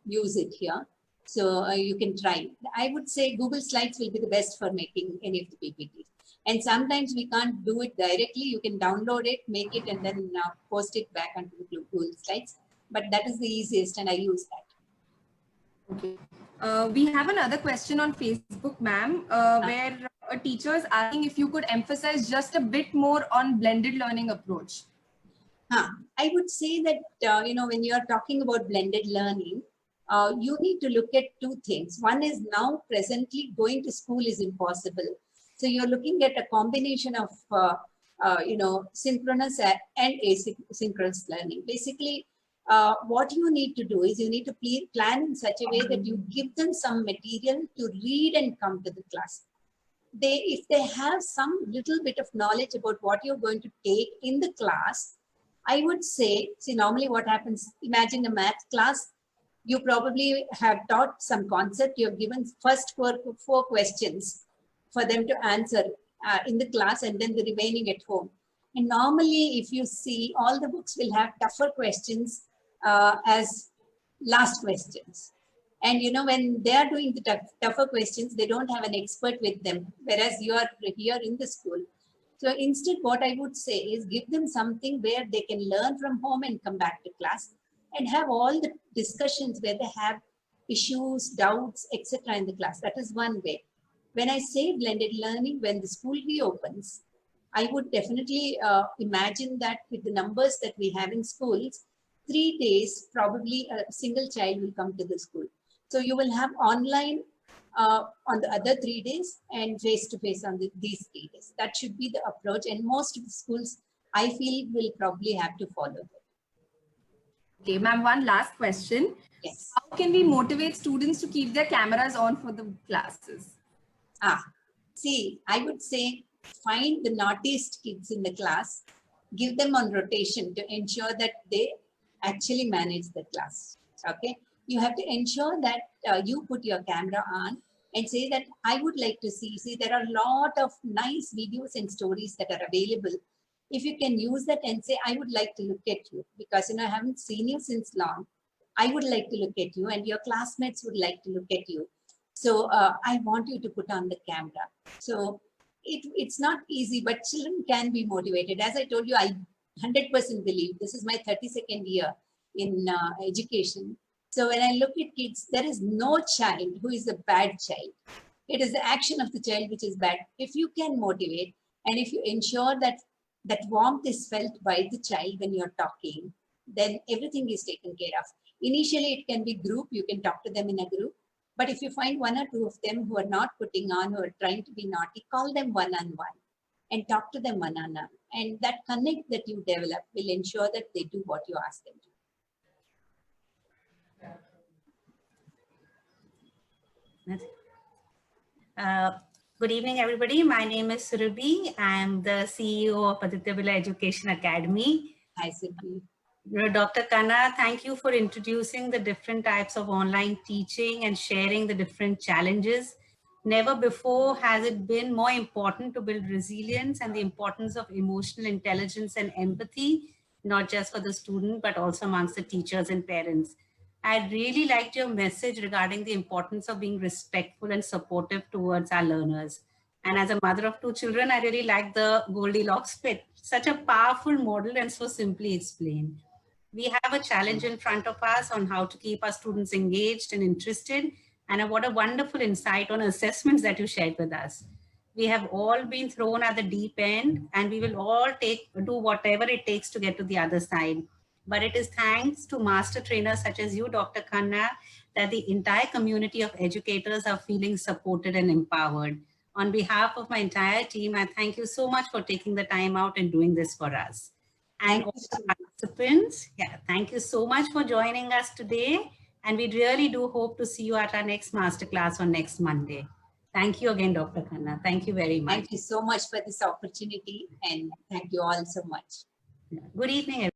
use it here. So you can try. I would say Google Slides will be the best for making any of the PPTs. And sometimes we can't do it directly. You can download it, make it, and then post it back onto the Google Slides. But that is the easiest, and I use that. Okay. We have another question on Facebook, ma'am, where a teacher is asking if you could emphasize just a bit more on blended learning approach. I would say that, when you are talking about blended learning, you need to look at two things. One is now presently going to school is impossible. So you're looking at a combination of, synchronous and asynchronous learning. Basically, what you need to do is you need to plan in such a way that you give them some material to read and come to the class. If they have some little bit of knowledge about what you're going to take in the class, I would say, see, normally what happens, imagine a math class, you probably have taught some concept, you have given first four questions for them to answer in the class and then the remaining at home. And normally, if you see, all the books will have tougher questions as last questions. And when they are doing the tougher questions, they don't have an expert with them, whereas you are here in the school. So instead, what I would say is give them something where they can learn from home and come back to class and have all the discussions where they have issues, doubts, etc. in the class. That is one way. When I say blended learning, when the school reopens, I would definitely imagine that with the numbers that we have in schools, 3 days, probably a single child will come to the school. So you will have online on the other 3 days and face-to-face on these 3 days. That should be the approach. And most of the schools, I feel, will probably have to follow that. Okay, ma'am, one last question. Yes. How can we motivate students to keep their cameras on for the classes? See, I would say find the naughtiest kids in the class, give them on rotation to ensure that they actually manage the class. Okay. You have to ensure that you put your camera on and say that I would like to see, there are a lot of nice videos and stories that are available. If you can use that and say, I would like to look at you because, I haven't seen you since long. I would like to look at you and your classmates would like to look at you. So I want you to put on the camera. So it's not easy, but children can be motivated. As I told you, I 100% believe this is my 32nd year in education. So when I look at kids, there is no child who is a bad child. It is the action of the child which is bad. If you can motivate and if you ensure that that warmth is felt by the child when you're talking, then everything is taken care of. Initially, it can be group. You can talk to them in a group. But if you find 1 or 2 of them who are not putting on, who are trying to be naughty, call them one-on-one and talk to them one-on-one. And that connect that you develop will ensure that they do what you ask them to. Good evening, everybody. My name is Surabhi. I'm the CEO of Aditya Birla Education Academy. Hi, Siddhi. Dr. Khanna, thank you for introducing the different types of online teaching and sharing the different challenges. Never before has it been more important to build resilience and the importance of emotional intelligence and empathy, not just for the student, but also amongst the teachers and parents. I really liked your message regarding the importance of being respectful and supportive towards our learners. And as a mother of 2 children, I really like the Goldilocks fit. Such a powerful model and so simply explained. We have a challenge in front of us on how to keep our students engaged and interested. And what a wonderful insight on assessments that you shared with us. We have all been thrown at the deep end and we will all do whatever it takes to get to the other side. But it is thanks to master trainers such as you, Dr. Khanna, that the entire community of educators are feeling supported and empowered. On behalf of my entire team, I thank you so much for taking the time out and doing this for us. And all the participants, thank you so much for joining us today. And we really do hope to see you at our next masterclass on next Monday. Thank you again, Dr. Khanna. Thank you very much. Thank you so much for this opportunity and thank you all so much. Good evening, everyone.